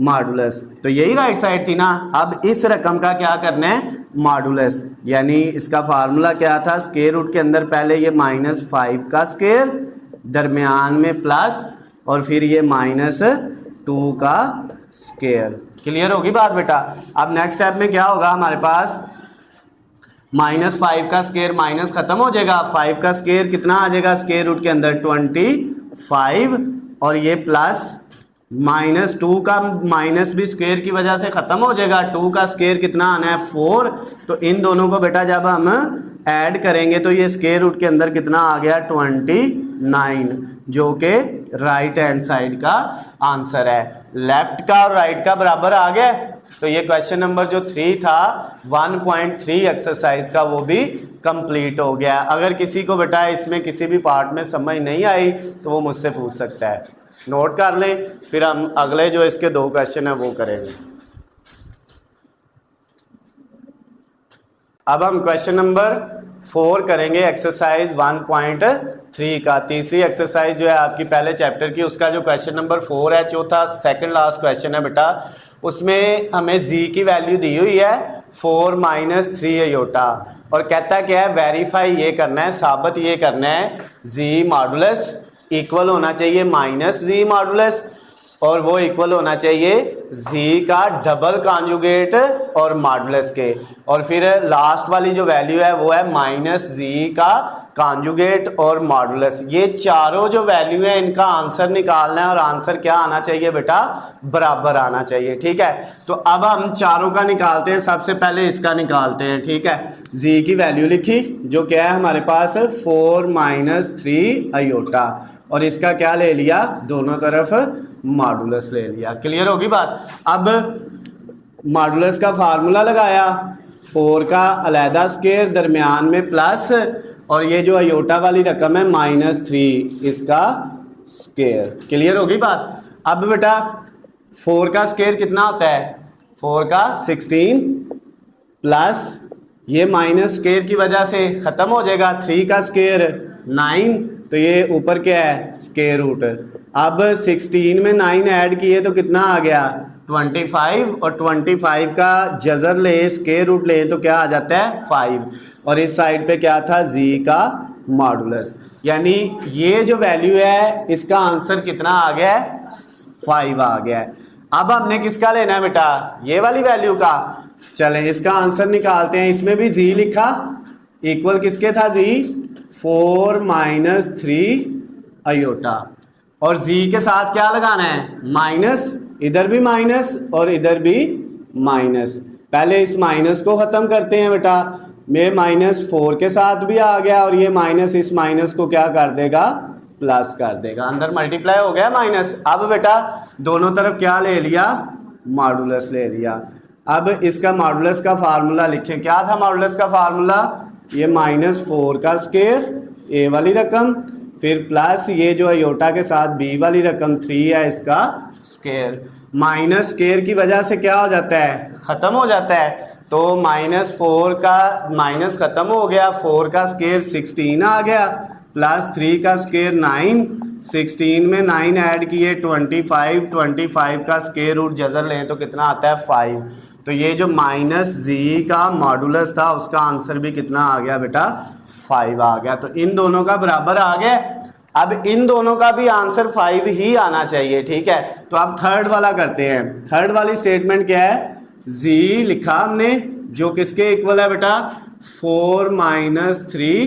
मॉडुलस, तो यही राइट साइड थी ना। अब इस रकम का क्या करना है मॉडुलस, यानी इसका फार्मूला क्या था, स्केयर रूट के अंदर पहले ये -5 का स्केयर, दरमियान में प्लस और फिर ये -2 का स्क्वायर। क्लियर होगी बात बेटा। अब नेक्स्ट स्टेप में क्या होगा हमारे पास, -5 का स्क्वायर माइनस खत्म हो जाएगा, 5 का स्क्वायर कितना आ जाएगा स्क्वायर रूट के अंदर 25, और ये प्लस -2 का माइनस भी स्क्वायर की वजह से खत्म हो जाएगा, 2 का स्क्वायर कितना आना है 4। तो इन दोनों को बेटा जब हम ऐड करेंगे तो ये स्क्वायर रूट के अंदर कितना आ गया 29, जो कि राइट हैंड साइड का आंसर है। लेफ्ट का और राइट का बराबर आ गया। तो ये क्वेश्चन नंबर जो 3 था 1.3 एक्सरसाइज का वो भी कंप्लीट हो गया। अगर किसी को बेटा इसमें किसी भी पार्ट में समझ नहीं आई तो वो मुझसे पूछ सकता है, नोट कर लें, फिर हम अगले जो इसके 2 क्वेश्चन है वो करेंगे। अब हम क्वेश्चन नंबर 4 करेंगे एक्सरसाइज 1.3 का। तीसरी एक्सरसाइज जो है आपकी पहले चैप्टर की, उसका जो क्वेश्चन नंबर 4 है, चौथा सेकंड लास्ट क्वेश्चन है बेटा, उसमें हमें z की वैल्यू दी हुई है 4 - 3 अयोटा, और कहता क्या है वेरीफाई ये करना है, साबित ये करना है z मॉडुलस इक्वल होना चाहिए -z मॉडुलस, और वो इक्वल होना चाहिए z का डबल कॉन्जुगेट और मॉडुलस के, और फिर लास्ट वाली जो वैल्यू है वो है -z का कॉन्जुगेट और मॉडुलस। ये चारों जो वैल्यू है इनका आंसर निकालना है, और आंसर क्या आना चाहिए बेटा, बराबर आना चाहिए। ठीक है, तो अब हम चारों का निकालते हैं। सबसे पहले इसका निकालते हैं। ठीक है, z की वैल्यू लिखी जो क्या है हमारे पास 4 - 3 अयोटा, और इसका क्या ले लिया, दोनों तरफ मॉडुलस ले लिया। क्लियर होगी बात। अब मॉडुलस का फार्मूला लगाया, 4 का अलहदा स्क्वायर दरमियान में प्लस, और ये जो अयोटा वाली रकम है -3 इसका स्क्वायर। क्लियर होगी बात। अब बेटा 4 का स्क्वायर कितना होता है, 4 का 16 प्लस ये माइनस स्क्वायर की वजह से खत्म हो जाएगा, 3 का स्क्वायर 9, तो ये ऊपर क्या है स्क्वायर रूट। अब 16 में 9 ऐड किए तो कितना आ गया 25, और 25 का जजर ले स्क्वायर रूट ले तो क्या आ जाता है 5, और इस साइड पे क्या था z का मॉडुलस, यानी ये जो वैल्यू है इसका आंसर कितना आ गया है 5 आ गया है। अब हमने किसका लेना है बेटा, ये वाली वैल्यू का। चलें इसका आंसर निकालते हैं। इसमें भी z लिखा, इक्वल किसके था z 4 - 3 अयोटा, और z के साथ क्या लगाना है माइनस, इधर भी माइनस और इधर भी माइनस। पहले इस माइनस को खत्म करते हैं बेटा, में -4 के साथ भी आ गया, और ये माइनस इस माइनस को क्या कर देगा प्लस कर देगा, अंदर मल्टीप्लाई हो गया माइनस। अब बेटा दोनों तरफ क्या ले लिया मॉडुलस ले लिया। अब इसका मॉडुलस का फार्मूला लिखें। क्या था मॉडुलस का फार्मूला, ये -4 का स्क्वायर ए वाली रकम, फिर प्लस ये जो अयोटा के साथ बी वाली रकम 3 है इसका स्क्वायर। माइनस स्क्वायर की वजह से क्या हो जाता है ख़त्म हो जाता है, तो -4 का माइनस ख़त्म हो गया, 4 का स्क्वायर 16 आ गया, प्लस 3 का स्क्वायर 9, 16 में 9 ऐड किए 25, 25 का स्क्वायर रूट जजर लें तो कितना आता है 5। तो ये जो -z का मॉडुलस था उसका आंसर भी कितना आ गया बेटा 5 आ गया। तो इन दोनों का बराबर आ गया। अब इन दोनों का भी आंसर 5 ही आना चाहिए। ठीक है, तो अब थर्ड वाला करते हैं। थर्ड वाली स्टेटमेंट क्या है, z लिखा हमने जो किसके इक्वल है बेटा 4 - 3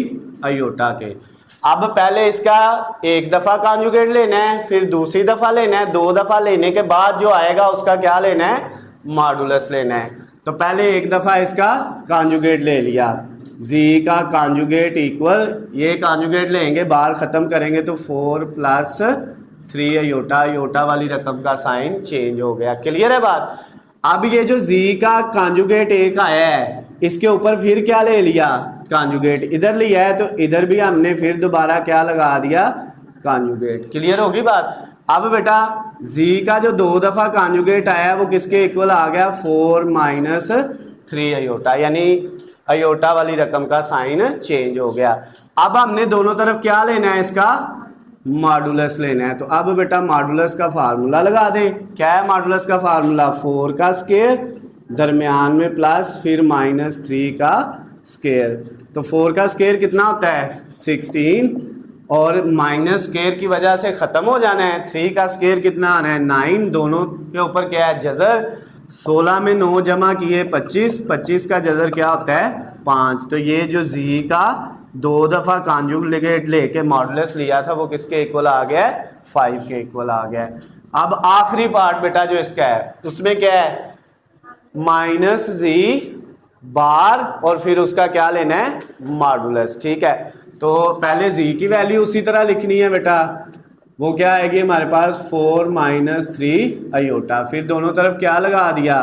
अयोटा के। अब पहले इसका एक दफ़ा कॉन्जुगेट लेना है, फिर दूसरी दफ़ा लेना है, 2 दफ़ा लेने के बाद जो आएगा उसका क्या लेना है मॉडुलस लेना है। तो पहले एक दफ़ा इसका कॉन्जुगेट ले लिया, z का कॉन्जुगेट इक्वल, ये कॉन्जुगेट लेंगे बाहर ख़त्म करेंगे तो 4 + 3 अयोटा, अयोटा वाली रकम का साइन चेंज हो गया। क्लियर है बात। अब ये जो z का कॉन्जुगेट एक आया है इसके ऊपर फिर क्या ले लिया कॉन्जुगेट, इधर लिया है तो इधर भी हमने फिर दोबारा क्या लगा दिया कॉन्जुगेट। क्लियर होगी बात। अब बेटा z का जो 2 दफ़ा कॉन्जुगेट आया वो किसके इक्वल आ गया 4 - 3 अयोटा, यानी अयोटा वाली रकम का साइन चेंज हो गया। अब हमने दोनों तरफ क्या लेना है इसका मॉडुलस लेना है। तो अब बेटा मॉडुलस का फार्मूला लगा दे। क्या है मॉडुलस का फार्मूला, 4 का स्क्वायर दरमियान में प्लस फिर -3 का स्क्वायर। तो 4 का स्क्वायर कितना होता है 16 और माइनस स्क्वायर की वजह से ख़त्म हो जाना है। 3 का स्क्वायर कितना आना है 9, दोनों के ऊपर क्या है जज़र, 16 में 9 जमा किए 25, 25 का जज़र क्या होता है 5। तो ये जो जी का 2 दफ़ा कॉन्जुगेट लेके मॉडुलस लिया था वो किसके इक्वल आ गया है 5 के इक्वल आ गया है। अब आखिरी पार्ट बेटा जो इसका है उसमें क्या है माइनस जी बार और फिर उसका क्या लेना है मॉडुलस। ठीक है, तो पहले जी की वैल्यू उसी तरह लिखनी है बेटा, वो क्या आएगी हमारे पास 4 माइनस 3 अयोटा, फिर दोनों तरफ क्या लगा दिया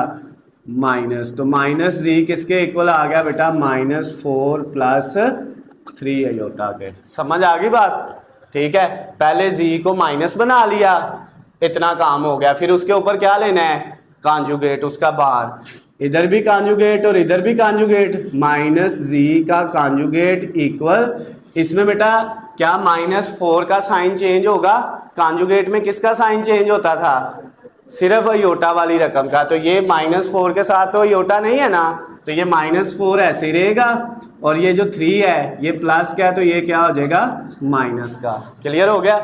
माइनस, तो माइनस जी किसके इक्वल आ गया बेटा -4 प्लस 3 अयोटा के। समझ आ गई बात? ठीक है, पहले जी को माइनस बना लिया, इतना काम हो गया, फिर उसके ऊपर क्या लेना है कॉन्जुगेट उसका बार, इधर भी कॉन्जुगेट और इधर भी कॉन्जुगेट, माइनस जी का कॉन्जुगेट इक्वल, इसमें बेटा क्या -4 का साइन चेंज होगा, कॉन्जुगेट में किसका साइन चेंज होता था सिर्फ अयोटा वाली रकम का, तो ये -4 के साथ तो अयोटा नहीं है ना, तो ये -4 ऐसे ही रहेगा और ये जो 3 है ये प्लस का है तो ये क्या हो जाएगा माइनस का। क्लियर हो गया?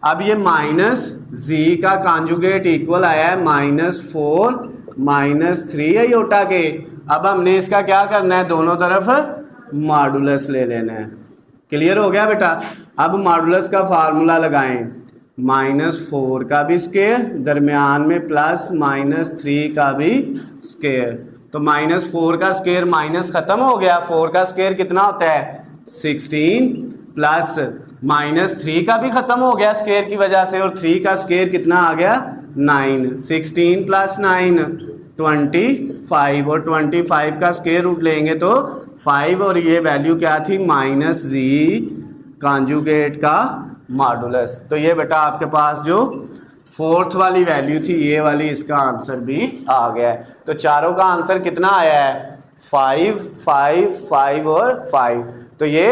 अब ये माइनस जी का कॉन्जुगेट इक्वल आया है -4 -3 अयोटा के। अब हमने इसका क्या करना है दोनों तरफ मॉडुलस ले लेना है। क्लियर हो गया बेटा? अब मॉडुलस का फार्मूला लगाएं, -4 का भी स्क्वायर दरमियान में प्लस -3 का भी स्क्वायर, तो -4 का स्क्वायर माइनस खत्म हो गया, 4 का स्क्वायर कितना होता है 16 प्लस -3 का भी खत्म हो गया स्क्वायर की वजह से, और 3 का स्क्वायर कितना आ गया 9, 16 प्लस 9 25, और 25 का स्क्वायर रूट लेंगे तो 5, और ये वैल्यू क्या थी -जी कॉन्जुगेट का मॉडुलस। तो ये बेटा आपके पास जो फोर्थ वाली वैल्यू थी ये वाली, इसका आंसर भी आ गया है। तो चारों का आंसर कितना आया है 5 5 5 और 5। तो ये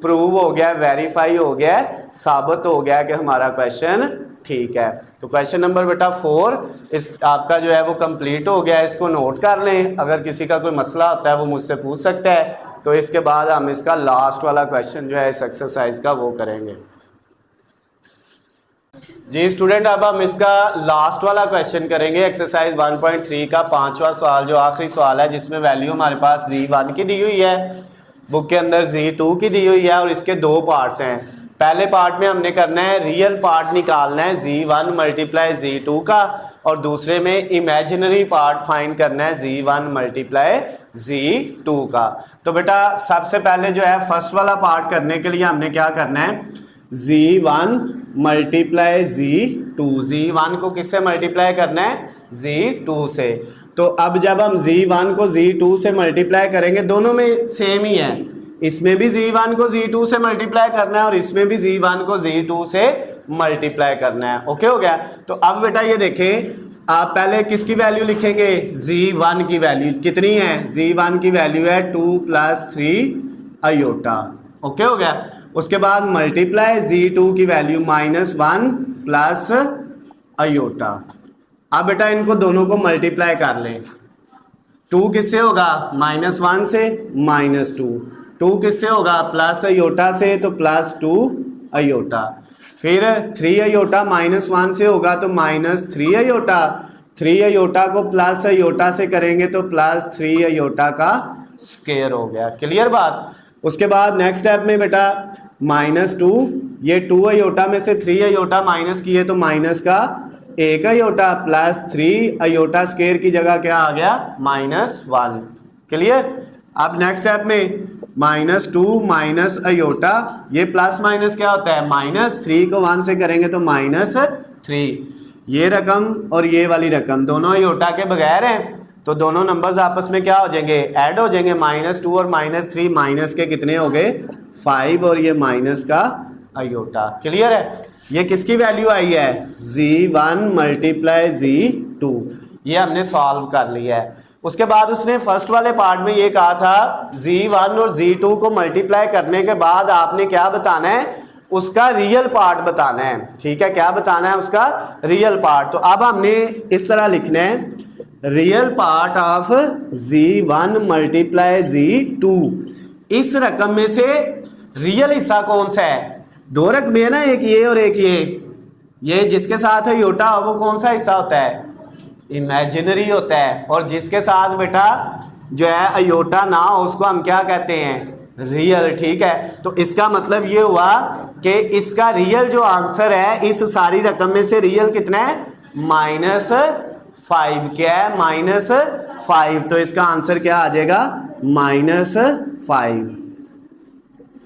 प्रूव हो गया, वेरीफाई हो गया, साबित हो गया कि हमारा क्वेश्चन ठीक है। तो क्वेश्चन नंबर बेटा 4 इस आपका जो है वो कंप्लीट हो गया है, इसको नोट कर लें, अगर किसी का कोई मसला होता है वो मुझसे पूछ सकता है। तो इसके बाद हम इसका लास्ट वाला क्वेश्चन जो है इस एक्सरसाइज का वो करेंगे। जी स्टूडेंट, अब हम इसका लास्ट वाला क्वेश्चन करेंगे, एक्सरसाइज 1.3 का 5वां सवाल, जो आखिरी सवाल है, जिसमें वैल्यू हमारे पास जी1 की दी हुई है, बुक के अंदर जी2 की दी हुई है, और इसके 2 पार्ट्स हैं। पहले पार्ट में हमने करना है रियल पार्ट निकालना है जी1 मल्टीप्लाई जी2 का, और दूसरे में इमेजिनरी पार्ट फाइंड करना है जी1 मल्टीप्लाई जी2 का। तो बेटा सबसे पहले जो है फर्स्ट वाला पार्ट करने के लिए हमने क्या करना है जी1 मल्टीप्लाई जी2, जी1 को किससे मल्टीप्लाई करना है जी2 से। तो अब जब हम जी1 को जी2 से मल्टीप्लाई करेंगे, दोनों में सेम ही है, इसमें भी जी1 को जी2 से मल्टीप्लाई करना है और इसमें भी जी1 को जी2 से मल्टीप्लाई करना है। ओके हो गया? तो अब बेटा ये देखें, आप पहले किसकी वैल्यू लिखेंगे जी1 की वैल्यू कितनी है, जी1 की वैल्यू है 2 + 3 अयोटा। ओके हो गया? उसके बाद मल्टीप्लाई जी2 की वैल्यू -1 प्लस अयोटा। अब बेटा इनको दोनों को मल्टीप्लाई कर लें, 2 किससे होगा -1 से -2, 2 किससे होगा प्लस अयोटा से तो +2 अयोटा, फिर 3 अयोटा -1 से होगा तो -3 अयोटा, 3 अयोटा को प्लस अयोटा से करेंगे तो +3 अयोटा का स्क्वायर हो गया। क्लियर बात? उसके बाद नेक्स्ट स्टेप में बेटा -2, ये 2 अयोटा में से 3 अयोटा माइनस किए तो माइनस का 1 अयोटा प्लस 3 अयोटा स्क्वायर की जगह क्या आ गया -1। क्लियर? अब नेक्स्ट स्टेप में -2 माइनस अयोटा, ये प्लस माइनस क्या होता है -3 को 1 से करेंगे तो -3, ये रकम और ये वाली रकम दोनों अयोटा के बगैर हैं, तो दोनों नंबर्स आपस में क्या हो जाएंगे ऐड हो जाएंगे, -2 और -3 माइनस के कितने हो गए 5, और ये माइनस का अयोटा। क्लियर है? ये किसकी वैल्यू आई है जी1 मल्टीप्लाई जी2, ये हमने सॉल्व कर लिया है। उसके बाद उसने फर्स्ट वाले पार्ट में ये कहा था जी1 और जी2 को मल्टीप्लाई करने के बाद आपने क्या बताना है उसका रियल पार्ट बताना है। ठीक है, क्या बताना है उसका रियल पार्ट। तो अब हमने इस तरह लिखना है real part of G1 multiply G2, इस रकम में से रियल हिस्सा कौन सा है दो रकमे है ना, एक ये और एक ये जिसके साथ अयोटा हो वो कौन सा हिस्सा होता है, इमेजिनरी होता है, और जिसके साथ बेटा जो है अयोटा ना हो उसको हम क्या कहते हैं, रियल। ठीक है, तो इसका मतलब ये हुआ कि इसका रियल जो आंसर है इस सारी रकम में से रियल कितना है, -5। क्या है, -5। तो इसका आंसर क्या आ जाएगा, -5।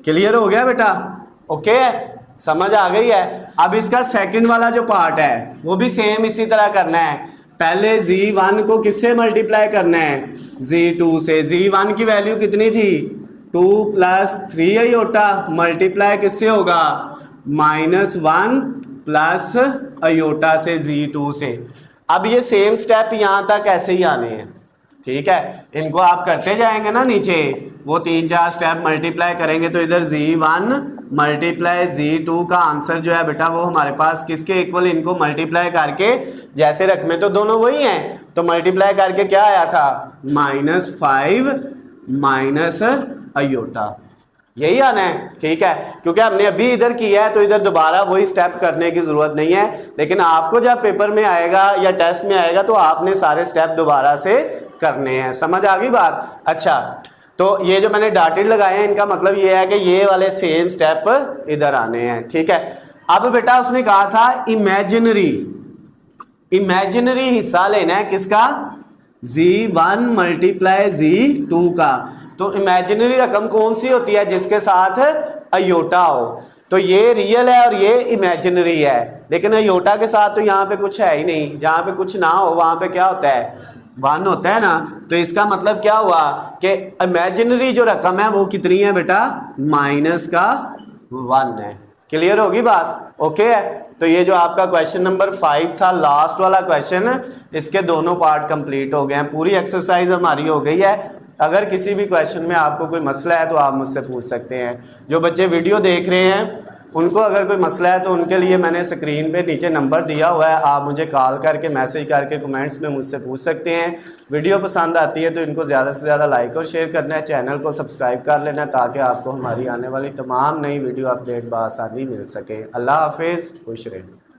क्लियर हो गया बेटा, ओके है, समझ आ गई है। अब इसका सेकंड वाला जो पार्ट है वो भी सेम इसी तरह करना है। पहले z1 को किससे मल्टीप्लाई करना है, z2 से। z1 की वैल्यू कितनी थी, 2 + 3 अयोटा, मल्टीप्लाई किससे होगा, -1 प्लस अयोटा से z2 से। अब ये सेम स्टेप यहां तक ऐसे ही आने हैं। ठीक है, इनको आप करते जाएंगे ना, नीचे वो 3-4 स्टेप मल्टीप्लाई करेंगे तो इधर z1 मल्टीप्लाई z2 का आंसर जो है बेटा वो हमारे पास किसके इक्वल, इनको मल्टीप्लाई करके, जैसे रकमें तो दोनों वही हैं तो मल्टीप्लाई करके क्या आया था, -5 माइनस अयोटा, यही आना है। ठीक है, क्योंकि हमने अभी इधर किया है तो इधर दोबारा वही स्टेप करने की जरूरत नहीं है, लेकिन आपको जब पेपर में आएगा या टेस्ट में आएगा तो आपने सारे स्टेप दोबारा से करने हैं। समझ आ गई बात। अच्छा, तो ये जो मैंने डॉटेड लगाए हैं इनका मतलब ये है कि ये वाले सेम स्टेप इधर आने हैं। ठीक है, अब बेटा उसने कहा था इमेजिनरी हिस्सा लेना है किसका, z1 मल्टीप्लाई z2 का। तो इमेजिनरी रकम कौन सी होती है, जिसके साथ अयोटा हो। तो ये रियल है और ये इमेजिनरी है, लेकिन अयोटा के साथ तो यहाँ पे कुछ है ही नहीं, जहाँ पे कुछ ना हो वहां पे क्या होता है, 1 होता है ना। तो इसका मतलब क्या हुआ कि इमेजिनरी जो रकम है वो कितनी है बेटा, -1 है। क्लियर होगी बात, ओके है। तो ये जो आपका क्वेश्चन नंबर 5 था, लास्ट वाला क्वेश्चन, इसके दोनों पार्ट कंप्लीट हो गए हैं, पूरी एक्सरसाइज हमारी हो गई है। अगर किसी भी क्वेश्चन में आपको कोई मसला है तो आप मुझसे पूछ सकते हैं। जो बच्चे वीडियो देख रहे हैं उनको अगर कोई मसला है तो उनके लिए मैंने स्क्रीन पे नीचे नंबर दिया हुआ है, आप मुझे कॉल करके, मैसेज करके, कमेंट्स में मुझसे पूछ सकते हैं। वीडियो पसंद आती है तो इनको ज़्यादा से ज़्यादा लाइक और शेयर करना है, चैनल को सब्सक्राइब कर लेना है ताकि आपको हमारी आने वाली तमाम नई वीडियो अपडेट बआसानी मिल सके। अल्लाह हाफिज़, खुश रहें।